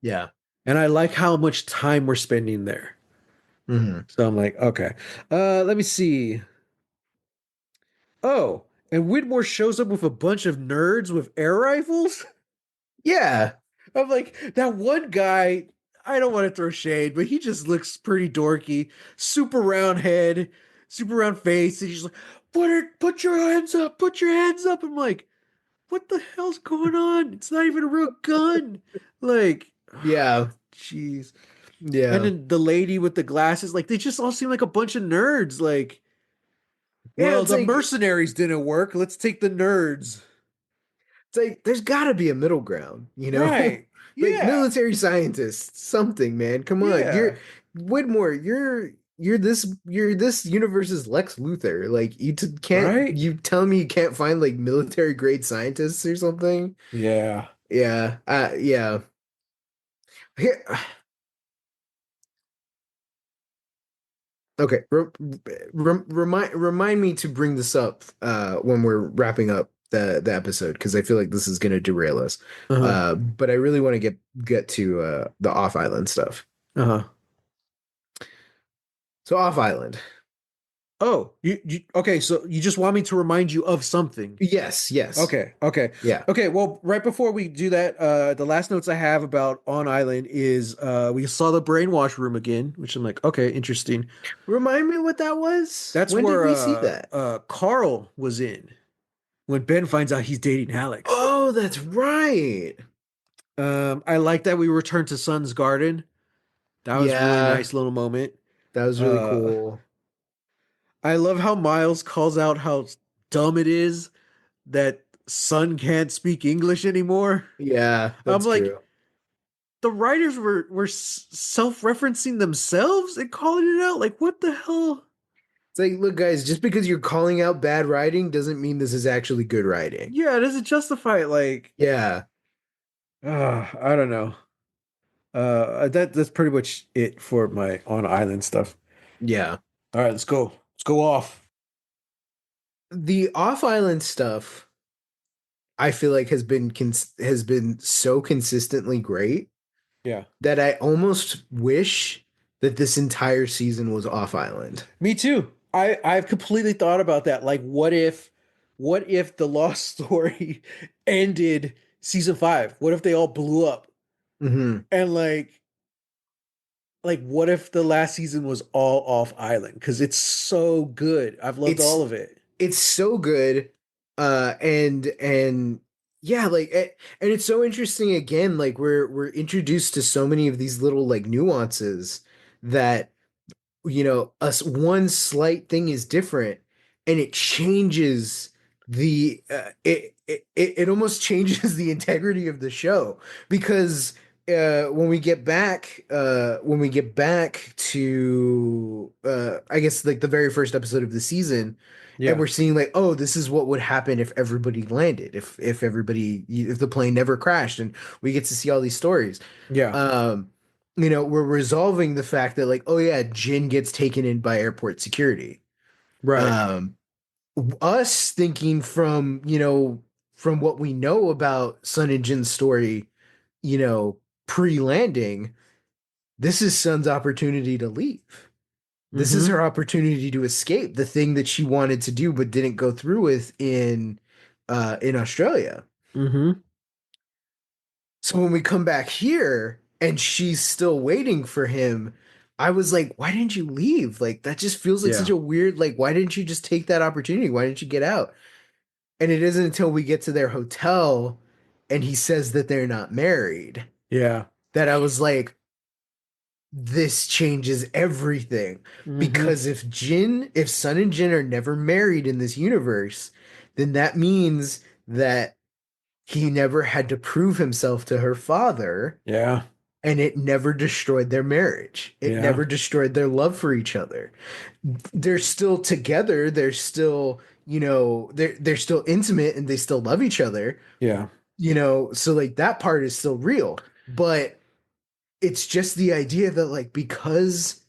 Yeah. And I like how much time we're spending there. Hmm. So I'm like, okay. Let me see. Oh, and Whitmore shows up with a bunch of nerds with air rifles. Yeah. I'm like, that one guy, I don't want to throw shade, but he just looks pretty dorky. Super round head, super round face. And he's like, put your hands up, put your hands up. I'm like, what the hell's going on? It's not even a real gun. Like, Yeah. jeez. And Yeah. then the lady with the glasses, like, they just all seem like a bunch of nerds. Like, Yeah. well, the mercenaries didn't work. Let's take the nerds. It's like there's got to be a middle ground, you know? Right. Like Yeah. military scientists, something, man. Come on. You're Yeah. Whitmore, you're this universe's Lex Luthor. Like can't Right. you tell me you can't find like military grade scientists or something? Yeah. Yeah. Yeah. Here, okay. Remind me to bring this up when we're wrapping up the episode because I feel like this is going to derail us. Uh-huh. But I really want to get to the off island stuff. Uh-huh. So off island. Oh, you okay, so you just want me to remind you of something. Yes, yes. Okay, okay. Yeah. Okay, well, right before we do that, the last notes I have about On Island is we saw the brainwash room again, which I'm like, okay, interesting. Remind me what that was. That's When did where we see that? Carl was in when Ben finds out he's dating Alex. Oh, that's right. I like that we returned to Sun's Garden. That was really Yeah, nice little moment. that was really Uh, cool. I love how Miles calls out how dumb it is that Sun can't speak English anymore. Yeah, I'm that's like, true. the writers were self-referencing themselves and calling it out. Like, what the hell? It's like, look, guys, just because you're calling out bad writing doesn't mean this is actually good writing. Yeah, it doesn't justify it. Like, Yeah, I don't know. That's pretty much it for my on island stuff. yeah. All right, let's go. Let's go off. The off-island stuff, I feel like has been so consistently great Yeah. that I almost wish that this entire season was off-island. Me too. I've completely thought about that. Like, what if the Lost Story ended season 5? What if they all blew up? Hmm. And like what if the last season was all off island? Because it's so good. I've loved all It's of it. it's so good, and yeah, like and it's so interesting again. Like we're introduced to so many of these little like nuances that us one slight thing is different and it changes it almost changes the integrity of the show because when we get back to I guess like the very first episode of the season and Yeah. we're seeing like, oh, this is what would happen if everybody landed, if the plane never crashed, and we get to see all these stories. Yeah. um we're resolving the fact that like, oh yeah, Jin gets taken in by airport security. Right. Um, us thinking from what we know about Sun and Jin's story, you know, pre-landing, this is Sun's opportunity to leave. This is Mm-hmm. her opportunity to escape the thing that she wanted to do but didn't go through with in Australia. Mm-hmm. So when we come back here and she's still waiting for him, I was like, why didn't you leave? Like that just feels like such Yeah. a weird, like, why didn't you just take that opportunity? Why didn't you get out? And it isn't until we get to their hotel and he says that they're not married Yeah. that I was like, this changes everything. Mm-hmm. Because if Sun and Jin are never married in this universe, then that means that he never had to prove himself to her father, Yeah. and it never destroyed their marriage. It Yeah. never destroyed their love for each other. They're still together, they're still, they're still intimate and they still love each other, Yeah. so like that part is still real. But it's just the idea that like because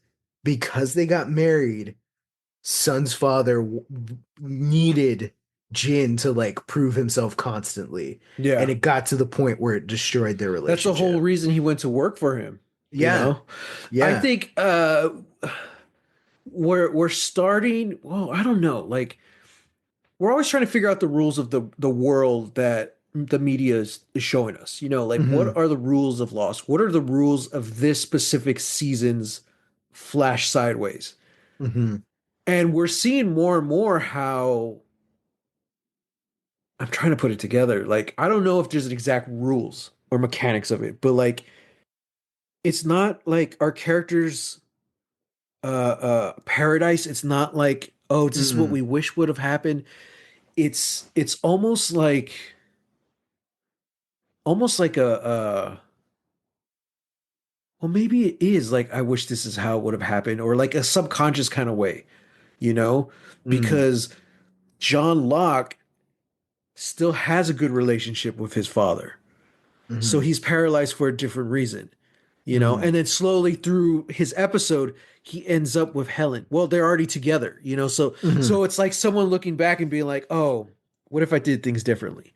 they got married, Sun's father needed Jin to like prove himself constantly, and Yeah. it got to the point where it destroyed their That's the whole relationship. reason he went to work for him, you Yeah, know? I yeah. think we're starting, well, I don't know. Like we're always trying to figure out the rules of the world that the media is showing us. Like Hmm. what are the rules of Lost? What are the rules of this specific season's Flash Sideways? Hmm. And we're seeing more and more how I'm trying to put it together. Like I don't know if there's an exact rules or mechanics of it, but like it's not like our characters paradise. It's not like, oh, this is what Hmm. we wish would have happened. It's almost like a well, maybe it is like I wish this is how it would have happened, or like a subconscious kind of way, you know, Hmm. because John Locke still has a good relationship with his father. So Hmm. he's paralyzed for a different reason, Hmm. and then slowly through his episode, he ends up with Helen. Well, they're already together, so Hmm. it's like someone looking back and being like, "Oh, what if I did things differently?"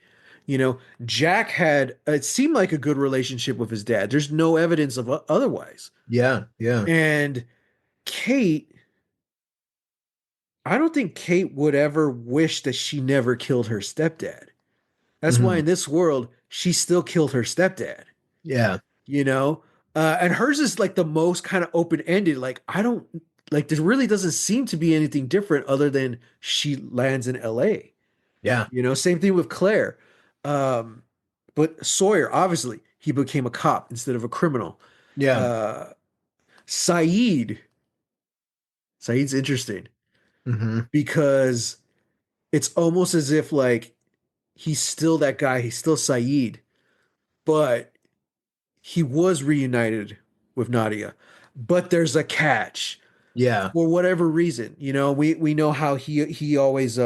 Jack had it seemed like a good relationship with his dad. There's no evidence of otherwise. Yeah, yeah. And Kate, I don't think Kate would ever wish that she never killed her stepdad. That's why Hmm. in this world, she still killed her stepdad. Yeah. you know and hers is like the most kind of open-ended. Like I don't like there really doesn't seem to be anything different other than she lands in LA. Yeah. Same thing with Claire. Um but Sawyer, obviously he became a cop instead of a criminal. Yeah. uh Saeed Saeed's interesting Hmm. because it's almost as if like he's still that guy, he's still Saeed, but he was reunited with Nadia. But there's a catch Yeah. for whatever reason. We know how he always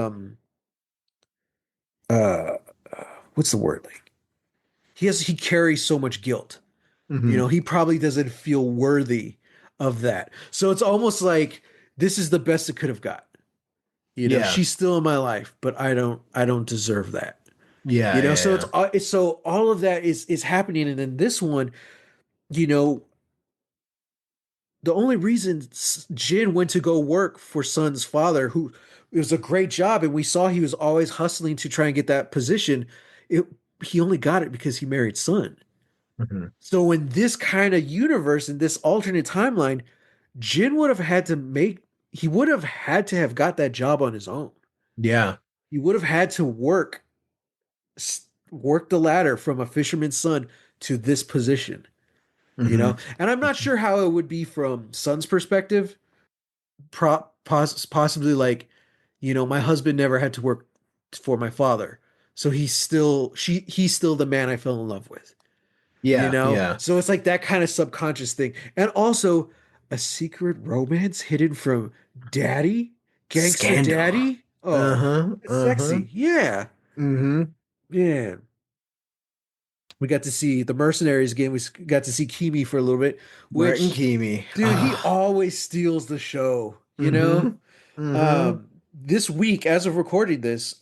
uh what's the word, like he carries so much guilt. Hmm. He probably doesn't feel worthy of that. So it's almost like this is the best it could have got. Yeah. She's still in my life, but I don't deserve that. Yeah. So Yeah. it's so all of that is happening, and then this one, you know, the only reason Jin went to go work for Sun's father, who it was a great job, and we saw he was always hustling to try and get that position. It He only got it because he married Sun. Hmm. So in this kind of universe, in this alternate timeline, Jin would have had to make. He would have had to have got that job on his own. Yeah. He would have had to work the ladder from a fisherman's son to this position. Hmm. And I'm not sure how it would be from Sun's perspective. Possibly like, my husband never had to work for my father, so he's still the man I fell in love with. Yeah. Yeah. So it's like that kind of subconscious thing, and also a secret romance hidden from Daddy, Gangster Scandal. Daddy. Oh, Uh-huh. it's Uh-huh. sexy. Yeah, Hmm. yeah. We got to see the Mercenaries game. We got to see Kimi for a little bit, Martin which, Keamy. dude, he Ah. always steals the show. Hmm. Hmm. This week, as of recording this,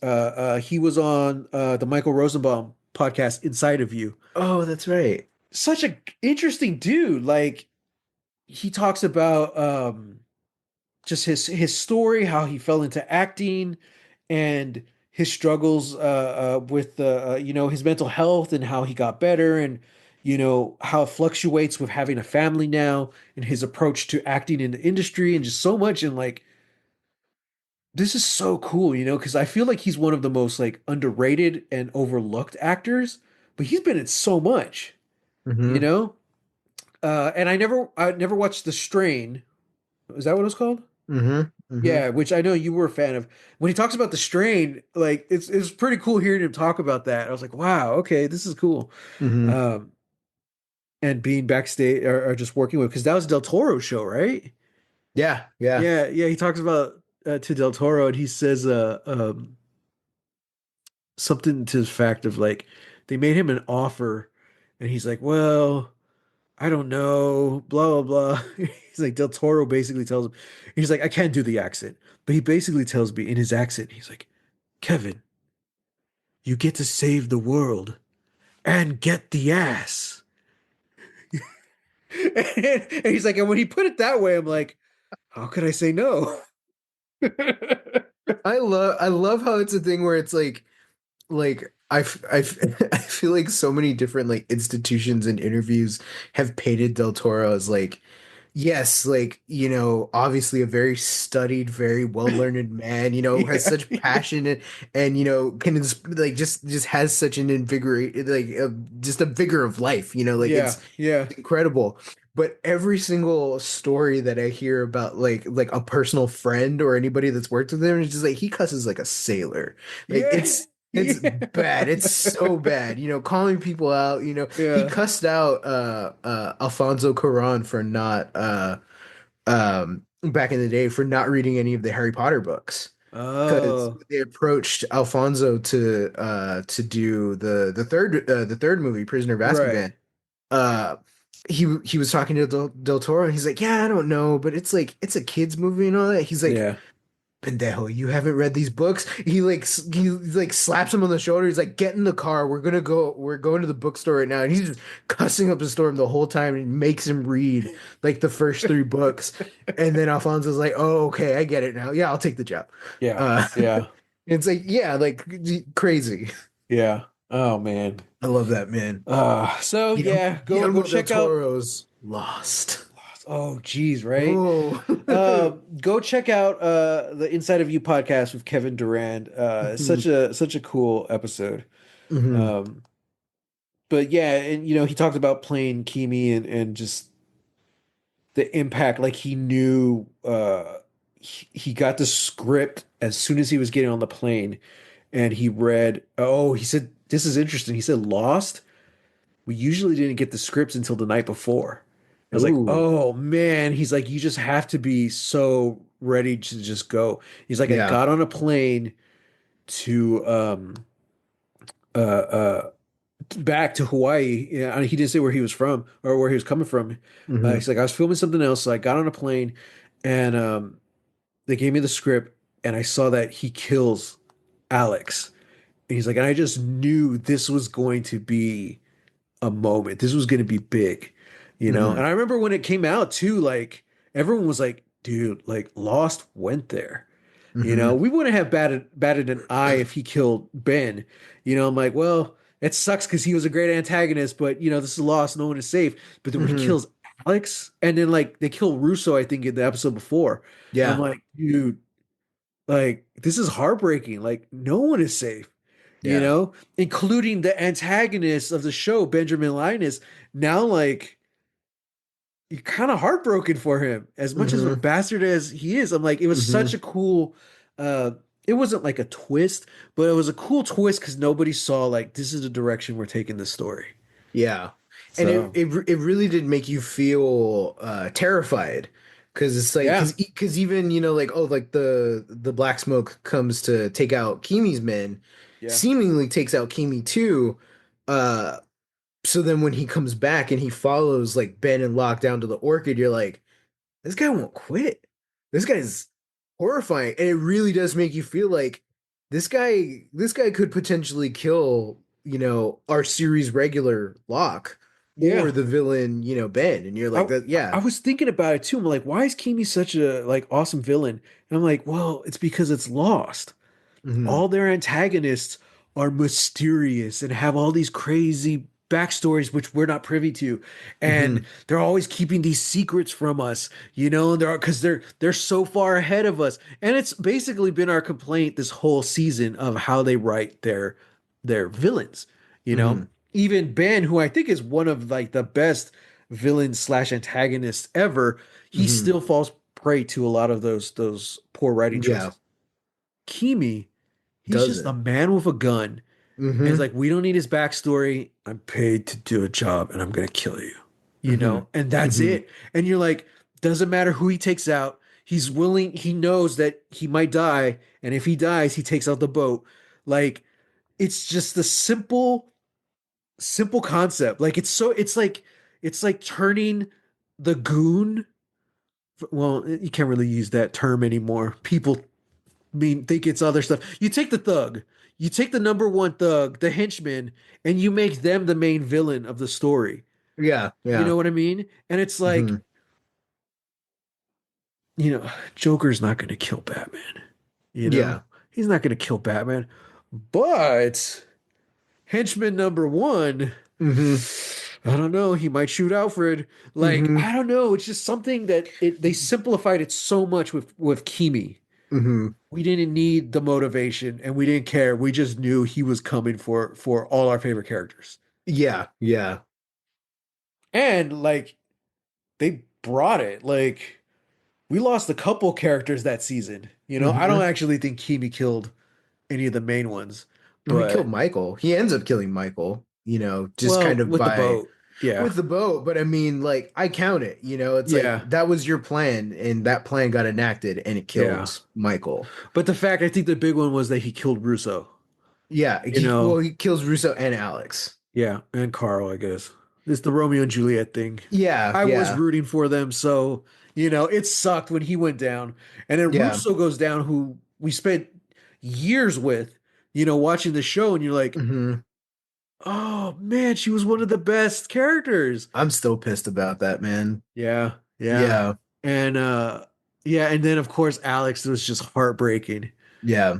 he was on the Michael Rosenbaum podcast, Inside of You. Oh, that's right. such a interesting dude. Like he talks about just his story, how he fell into acting, and his struggles with his mental health and how he got better, and how it fluctuates with having a family now, and his approach to acting in the industry, and just so much. And like this is so cool, because I feel like he's one of the most like underrated and overlooked actors, but he's been in so much, you Mm-hmm. know. And I never watched The Strain. Is that what it was called? Mm-hmm. Mm-hmm. Yeah, which I know you were a fan of. When he talks about The Strain, like it's pretty cool hearing him talk about that. I was like, wow, okay, this is cool. Mm-hmm. Um, and being backstage or just working with, because that was Del Toro's show, right? Yeah, yeah. Yeah, yeah. He talks about to Del Toro, and he says something to the fact of like they made him an offer, and he's like, well, I don't know, blah blah blah. He's like Del Toro basically tells him, he's like, I can't do the accent, but he basically tells me in his accent, he's like, Kevin, you get to save the world and get the ass. And he's like, and when he put it that way, I'm like, how could I say no? I love how it's a thing where it's like I feel like so many different like institutions and interviews have painted Del Toro as like, yes, like, obviously a very studied, very well-learned man, has Yeah, such passion and can like just has such an invigorate like just a vigor of life, like yeah, yeah, it's incredible. But every single story that I hear about like a personal friend or anybody that's worked with him is just like he cusses like a sailor. Like yeah, it's yeah, bad. It's so bad. Calling people out, he yeah. cussed out Alfonso Cuarón for not back in the day for not reading any of the Harry Potter books. Because Oh, they approached Alfonso to do the third movie, Prisoner of right. Azkaban. Uh he was talking to Del Toro and he's like, yeah, I don't know, but it's like it's a kids movie and all that. He's like, Yeah, pendejo, you haven't read these books? He like slaps him on the shoulder. He's like, get in the car. We're going to the bookstore right now. And he's just cussing up a storm the whole time and makes him read like the first three books. And then Alfonso's like, oh, okay, I get it now. Yeah, I'll take the job. yeah, Uh yeah, it's like, yeah, like crazy. yeah. Oh man. I love that man. So yeah, go Guillermo del check out. Toro's Lost. Oh, geez, right? Oh. Go check out the Inside of You podcast with Kevin Durand. It's such a cool episode. Hmm. Um, but yeah, and he talked about playing Kimi and just the impact. Like he knew he got the script as soon as he was getting on the plane, and he read. Oh, he said this is interesting. He said Lost. We usually didn't get the scripts until the night before. I was like, Ooh. oh man. He's like, you just have to be so ready to just go. He's like, I Yeah. got on a plane to uh uh back to Hawaii. Yeah, he didn't say where he was from or where he was coming from. Hmm. He's like, I was filming something else, so I got on a plane and they gave me the script and I saw that he kills Alex. And he's like, and I just knew this was going to be a moment. This was going to be big. And Hmm. I remember when it came out too, like everyone was like, dude, like Lost went there. Hmm. We wouldn't have batted an eye if he killed Ben. I'm like, well, it sucks because he was a great antagonist, but this is Lost, no one is safe. But then when he Hmm. kills Alex, and then like they kill Russo, I think in the episode before, and I'm Yeah. like, dude, like this is heartbreaking. Like no one is safe Yeah. including the antagonist of the show, Benjamin Linus. Now, like, you're kind of heartbroken for him, as much as a Hmm. bastard as he is. I'm like, it was such Hmm. a cool. It wasn't like a twist, but it was a cool twist because nobody saw like this is the direction we're taking the story. Yeah. And it, So it it really did make you feel terrified because it's like yeah, because even like, oh, like the black smoke comes to take out Kimi's men, yeah, seemingly takes out Kimi too. Uh so then when he comes back and he follows like Ben and Locke down to the Orchid, you're like, this guy won't quit. This guy's horrifying. And it really does make you feel like this guy could potentially kill, our series regular Locke. Yeah. or the villain, Ben. And you're I like that, I yeah. was thinking about it too. I'm like, why is Kimi such a like awesome villain? And I'm like, well, it's because it's Lost. Hmm. All their antagonists are mysterious and have all these crazy backstories which we're not privy to, and Hmm. they're always keeping these secrets from us, they're because they're so far ahead of us. And it's basically been our complaint this whole season of how they write their villains, you know. Hmm. Even Ben, who I think is one of like the best villains slash antagonists ever, he Hmm. still falls prey to a lot of those poor writing Yeah. choices. Kimi, he's just a Doesn't. man with a gun. And it's Hmm. like, we don't need his backstory. I'm paid to do a job and I'm going to kill you, Hmm. And that's Hmm. it. And you're like, doesn't matter who he takes out. He's willing, he knows that he might die. And if he dies, he takes out the boat. Like, it's just the simple concept. Like, it's like turning the goon. Well, you can't really use that term anymore. People think it's other stuff. You take the thug, you take the number one thug, the henchman, and you make them the main villain of the story. Yeah. You Yeah. know what I mean? And it's like, Hmm. Joker's not going to kill Batman. You know, Yeah. he's not going to kill Batman, but henchman number one, Hmm. I don't know. He might shoot Alfred. Like, Hmm. I don't know. It's just something that they simplified it so much with Kimi. Hmm. We didn't need the motivation and we didn't care. We just knew he was coming for all our favorite characters. Yeah. Yeah. And like they brought it. Like we lost a couple characters that season. I don't Hmm. actually think Kimi killed any of the main ones, He killed but Michael. He ends up killing Michael, just kind well, of with the by boat. Yeah. with the boat. But I mean, like, I count it, it's like Yeah. that was your plan, and that plan got enacted and it Yeah. killed Michael. But the fact I think the big one was that he killed Russo. Yeah, You know, he kills Russo and Alex. Yeah, and Carl, I guess. It's the Romeo and Juliet thing. Yeah, I was yeah, rooting for them, so it sucked when he went down. And then yeah. Russo goes down, who we spent years with, watching the show, and you're like, Hmm. oh man, she was one of the best characters. I'm still pissed about that, man. Yeah, yeah. Yeah, And yeah, and then of course Alex was just heartbreaking. yeah.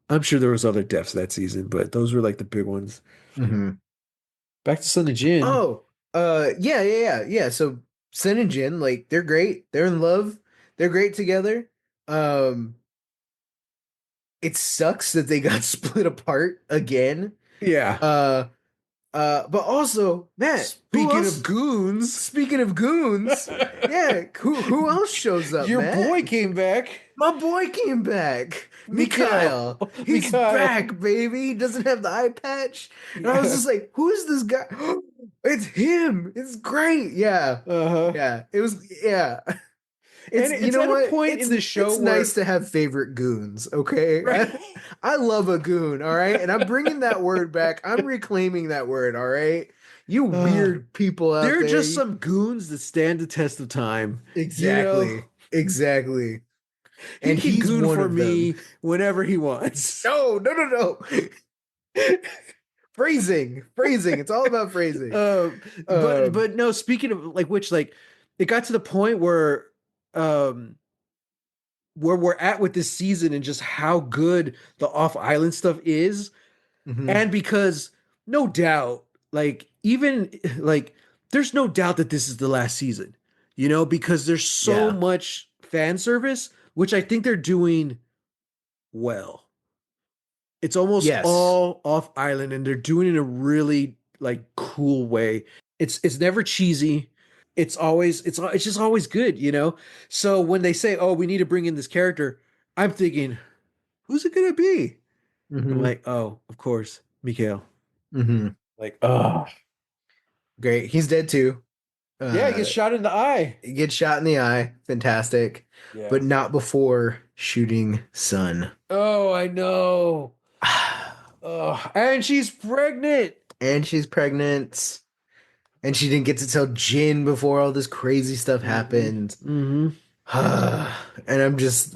I'm sure there was other deaths that season, but those were like the big ones. Hmm. Back to Sun and Jin. Oh, yeah, yeah, yeah, yeah. So Sen and Jin, like, they're great. They're in love. They're great together. Um, it sucks that they got split apart again. Yeah. Uh, but also, Matt, who Speaking of else? goons. Speaking of goons, yeah, who else shows up, Your Matt? boy came back. My boy came back. Mikhail. Mikhail. He's Mikhail. back, baby. He doesn't have the eye patch. And I was Yeah. just like, who is this guy? It's him. It's great. Yeah. Uh-huh. Yeah. It was, yeah. And It's, you it's know at a what? point in the show It's where nice to have favorite goons, okay? right. I love a goon, all right? And I'm bringing that word back. I'm reclaiming that word, all right? You Uh, weird people out there are there. just some goons that stand the test of time. You know, Exactly. Exactly. he And can he's goon one for of them. me whenever he wants. No, no, no, no. Phrasing. Phrasing. It's all about phrasing. Uh, but Um, but no, speaking of like which like it got to the point um where we're at with this season and just how good the off island stuff is. mhm. And because no doubt, like even like there's no doubt that this is the last season, because there's so Yeah. much fan service, which I think they're doing well. It's almost Yes. all off island and they're doing it in a really like cool way. It's never cheesy. It's just always good. So when they say, "Oh, we need to bring in this character," I'm thinking, "Who's it gonna be?" I'm Hmm. like, "Oh, of course, Mikhail." Hmm. Like, oh, Great. He's dead too. yeah, he gets Uh, shot in the eye. he gets shot in the eye. Fantastic. Yeah. But not before shooting Sun. Oh, I know. Oh, and she's pregnant. And she's pregnant. And she didn't get to tell Jin before all this crazy stuff Hmm. happened. Hmm. And I'm just,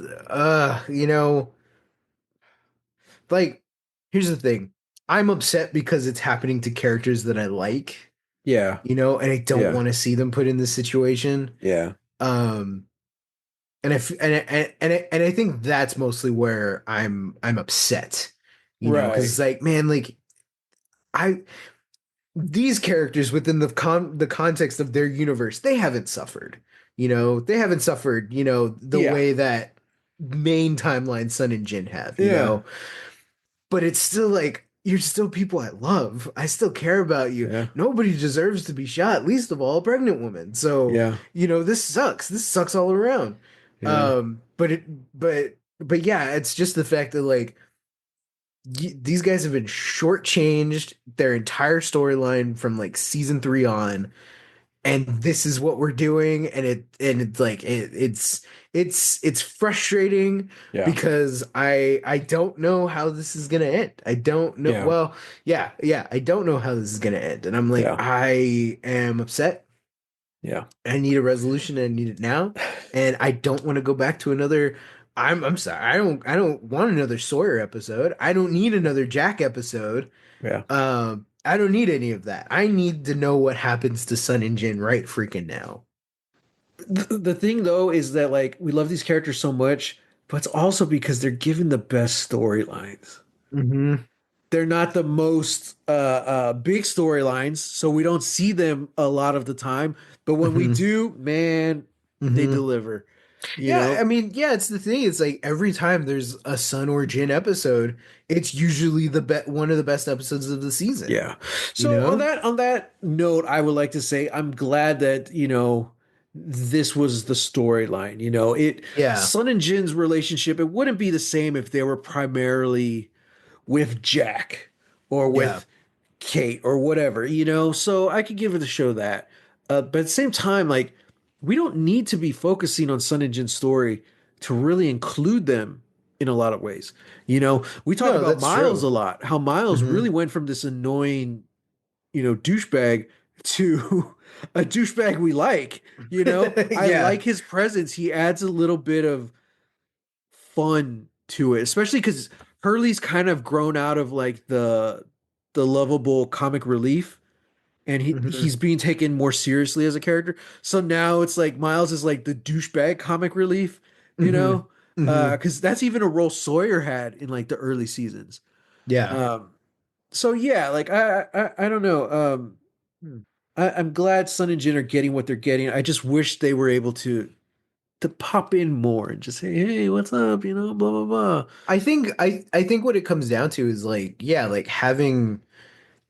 you know, like, here's the thing. I'm upset because it's happening to characters that I like. Yeah. and I don't Yeah. want to see them put in this situation. Yeah. Um, and I think that's mostly where I'm upset, because it's Right. like, man, like I these characters within the context of their universe, they haven't suffered. They haven't suffered, the Yeah. way that main timeline Sun and Jin have, Yeah. but it's still like you're still people I love. I still care about you. Yeah. Nobody deserves to be shot, least of all a pregnant woman. So, Yeah. this sucks. This sucks all around. Yeah. But but yeah, it's just the fact that like these guys have been shortchanged their entire storyline from like season 3 on, and this is what we're doing, and it's like it's frustrating Yeah. because I don't know how this is gonna end. I don't know. Yeah. Well, yeah, I don't know how this is gonna end, and I'm like, Yeah. I am upset. Yeah. I need a resolution, and I need it now, and I don't want to go back to another. I'm sorry. I don't want another Sawyer episode. I don't need another Jack episode. Yeah. I don't need any of that. I need to know what happens to Sun and Jin right freaking now. The thing though is that like we love these characters so much, but it's also because they're given the best storylines. Hmm. They're not the most big storylines, so we don't see them a lot of the time. But when we Hmm. do, man, they Hmm. deliver. You Yeah, I know? mean, yeah, it's the thing. It's like every time there's a Sun or Jin episode, it's usually one of the best episodes of the season. Yeah. You So on know? that note, I would like to say I'm glad that, this was the storyline. Yeah, Sun and Jin's relationship, it wouldn't be the same if they were primarily with Jack or yeah. with Kate or whatever, So I could give it the show that. But at the same time, like we don't need to be focusing on Sun and Jin's story to really include them in a lot of ways. We talk No, about that's Miles true. a lot, how Miles Hmm. really went from this annoying, douchebag to a douchebag we like. I Yeah. like his presence. He adds a little bit of fun to it, especially because Hurley's kind of grown out of like the lovable comic relief, and Hmm. he's being taken more seriously as a character. So now it's like Miles is like the douchebag comic relief, you Hmm. know, Hmm. because that's even a role Sawyer had in like the early seasons. Yeah. Um, so yeah, like I don't know. I'm glad Sun and Jin are getting what they're getting. I just wish they were able to pop in more and just say, hey, what's up? Blah blah blah. I think what it comes down to is like, yeah, like having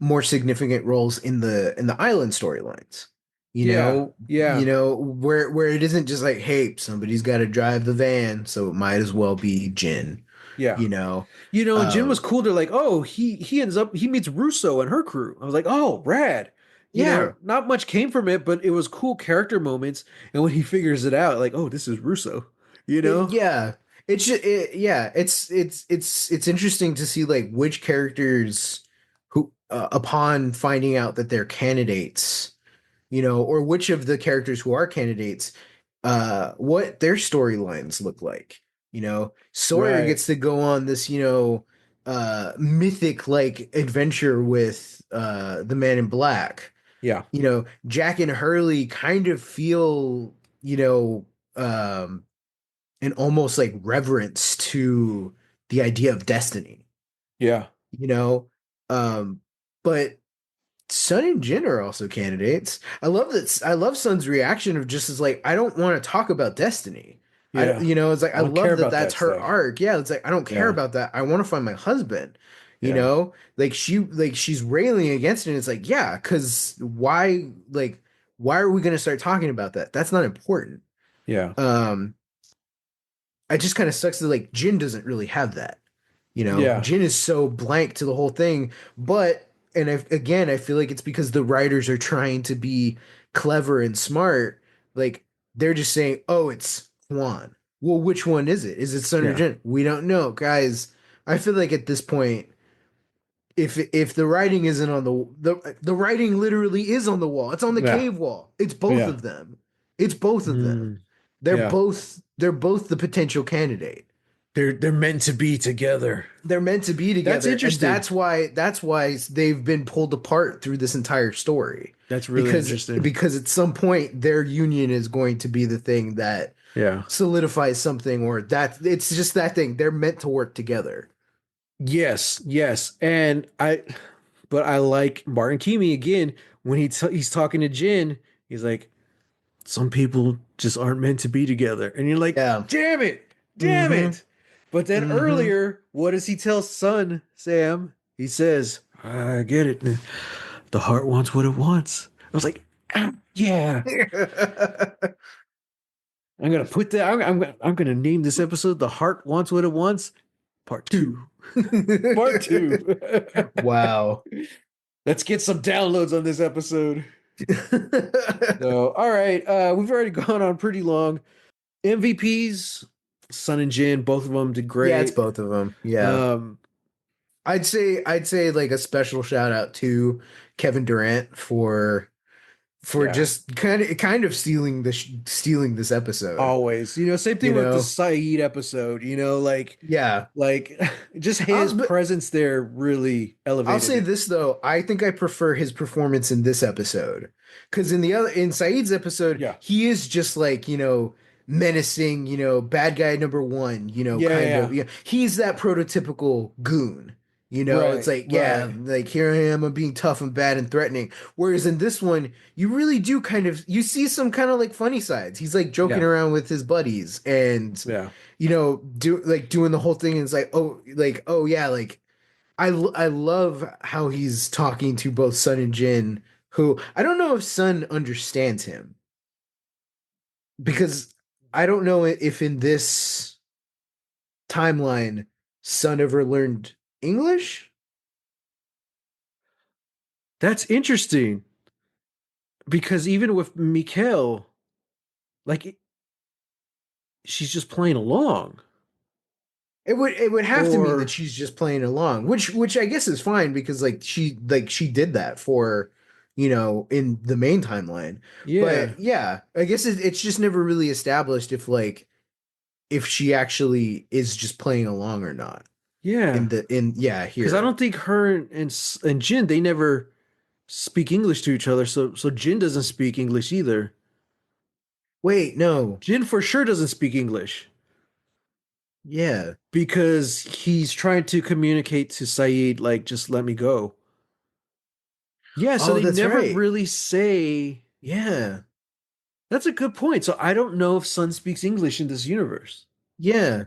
more significant roles in the island storylines. Yeah, yeah, Where it isn't just like, hey, somebody's got to drive the van, so it might as well be Jin, yeah. you know. And Jin was Um, cool. They're like, oh, he meets Russo and her crew. I was like, oh, rad. yeah. Not much came from it, but it was cool character moments. And when he figures it out, like, oh, this is Russo. You know? Yeah. Yeah, it's interesting to see like which characters who upon finding out that they're candidates, or which of the characters who are candidates, what their storylines look like. Sawyer Right. gets to go on this, mythic like adventure with the Man in Black. Yeah. Jack and Hurley kind of feel, um, an almost like reverence to the idea of destiny, Yeah. you know. But Sun and Jin are also candidates. I love that. I love Sun's reaction of just as like, I don't want to talk about destiny. Yeah. It's like I I don't care love that about that's that her stuff. arc. Yeah, it's like I don't care Yeah. about that. I want to find my husband. Yeah. Like she's railing against it. And it's like, yeah, because why are we gonna start talking about that? That's not important. Yeah. Um, it just kind of sucks that like Jin doesn't really have that. Yeah. Jin is so blank to the whole thing. But again, I feel like it's because the writers are trying to be clever and smart. Like they're just saying, "Oh, it's Juan." Well, which one is it? Is it Sun or Yeah. Jin? We don't know, guys. I feel like at this point, if the writing isn't on the writing literally is on the wall. It's on the Yeah. cave wall. It's both Yeah. of them. It's both of them. Mm. They're Yeah. both they're both the potential candidate. They're meant to be together. They're meant to be That's together, and interesting. that's why they've been pulled apart through this entire story. That's really because interesting. because at some point their union is going to be the thing that Yeah. solidifies something, or that it's just that thing. They're meant to work together. Yes, yes. But I like Martin Keamy again when he's talking to Jin. He's like, some people just aren't meant to be together. And you're like, Yeah. damn it, damn Mm-hmm. it. But then Mm-hmm. earlier, what does he tell son Sam? He says, I get it. The heart wants what it wants. I was like, "Ah, yeah. I'm gonna put that. I'm gonna name this episode "The Heart Wants What It Wants," Part Two. Two. Part two. Wow. Let's get some downloads on this episode. So, all right, we've already gone on pretty long. MVPs, Sun and Jin, both of them did Yeah, it's great. both of them. Yeah. Um, I'd say like a special shout out to Kevin Durant for yeah, just kind of stealing this episode. always. Same You thing with the know? Saeed episode. Yeah. Like just I'll his but presence there really I'll elevated say it. this though, I think I prefer his performance in this episode. Because in Saeed's episode, Yeah, he is just like, menacing, bad guy number one, yeah, kind of. yeah. Yeah, he's that prototypical goon. It's Right, like, yeah, right. like here I am, I'm being tough and bad and threatening. Whereas in this one, you really do you see some kind of like funny sides. He's like joking Yeah, around with his buddies and yeah. doing the whole thing, and it's like, oh yeah, like I love how he's talking to both Sun and Jin, who I don't know if Sun understands him because I don't know if in this timeline Sun ever learned English. That's interesting because even with Mikhail, like she's just playing along. It would have to mean that Or she's just playing along, which I guess is fine because she did that for in the main timeline. yeah, But yeah, I guess it's just never really established if she actually is just playing along or not. yeah. Because I Here. don't think her and Jin they never speak English to each other. So Jin doesn't speak English either. Wait, no. Jin for sure doesn't speak English Yeah. because he's trying to communicate to Saeed like just let me go. Yeah, so Oh, they that's never right. really say. Yeah. That's a good point. So I don't know if Sun speaks English in this universe, Yeah.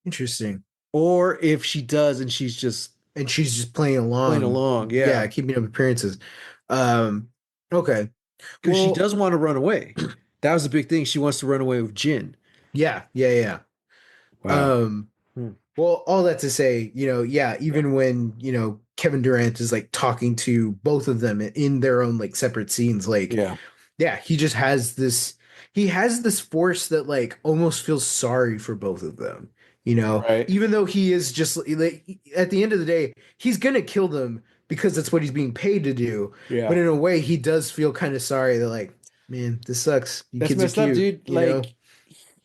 Interesting. or if she does and she's just And she's just playing playing along. along. Yeah, Yeah, keeping up appearances. Um, okay. because she Well, does want to run away. That was the big thing. She wants to run away with Jin. yeah, yeah, yeah. Wow. Um, Hmm. well, all that to say, yeah, even when, Kevin Durant is like talking to both of them in their own like separate scenes, like, Yeah. yeah, he has this force that like almost feels sorry for both of them, Right. even though he is just like at the end of the day, he's gonna kill them because that's what he's being paid to do. But Yeah. in a way, he does feel kind of sorry. They're like, man, this sucks. You That's kids are messed up, cute, dude.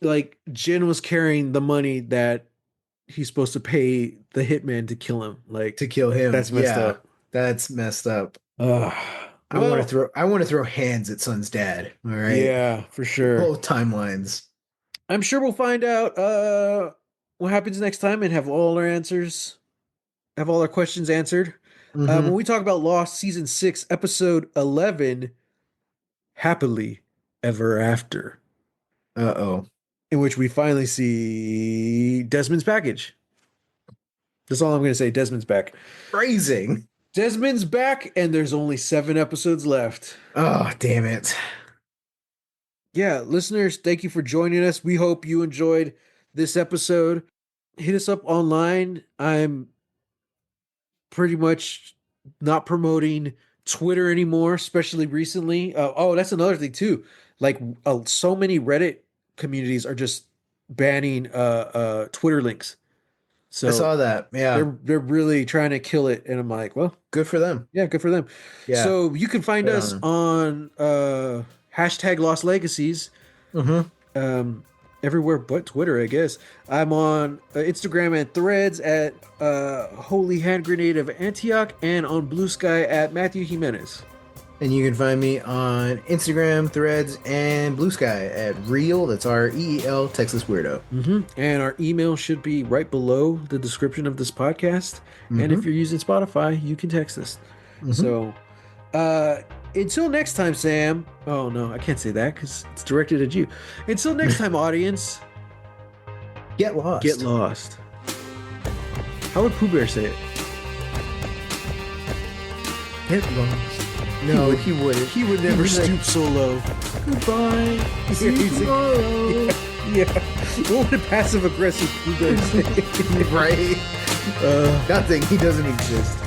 Like Jin was carrying the money that he's supposed to pay the hitman to kill him. Like to kill him. that's messed Yeah, up. that's messed up. Uh, I want to well, throw I want to throw hands at Son's dad. All right. yeah, for sure. Both timelines. I'm sure we'll find out what happens next time and have all our answers, have all our questions answered. When Mm-hmm. we talk about Lost season 6, episode 11, Happily Ever After, Uh-oh. in which we finally see Desmond's package. That's all I'm going to say. Desmond's back. Phrasing. Desmond's back, and there's only 7 episodes left. Oh, damn it. Yeah, listeners, thank you for joining us. We hope you enjoyed this episode. Hit us up online. I'm pretty much not promoting Twitter anymore, especially recently. Oh, that's another thing too. Like so many Reddit communities are just banning Twitter links. I So saw that. Yeah. they're really trying to kill it, and I'm like, well, Good for them. yeah, good for them. Yeah. So you can find Good on us them. on hashtag Lost Legacies Mm-hmm. everywhere but Twitter, I guess. I'm on Instagram and Threads at Holy Hand Grenade of Antioch, and on BluSky at Matthew Jimenez. And you can find me on Instagram, Threads, and BluSky at Real. That's REEL Texas Weirdo. And our email should be right below the description of this podcast. And if Mm-hmm. you're using Spotify, you can text us. Mm-hmm. So, uh, until next time, Sam. Oh no, I can't say that because it's directed at you. Until next time, audience, Get lost. get lost. How would Pooh Bear say it? Get lost. No, he wouldn't. He would never stoop so low. Goodbye. See you tomorrow. Yeah. What would a passive aggressive Pooh Bear say? Right? Nothing. He doesn't exist.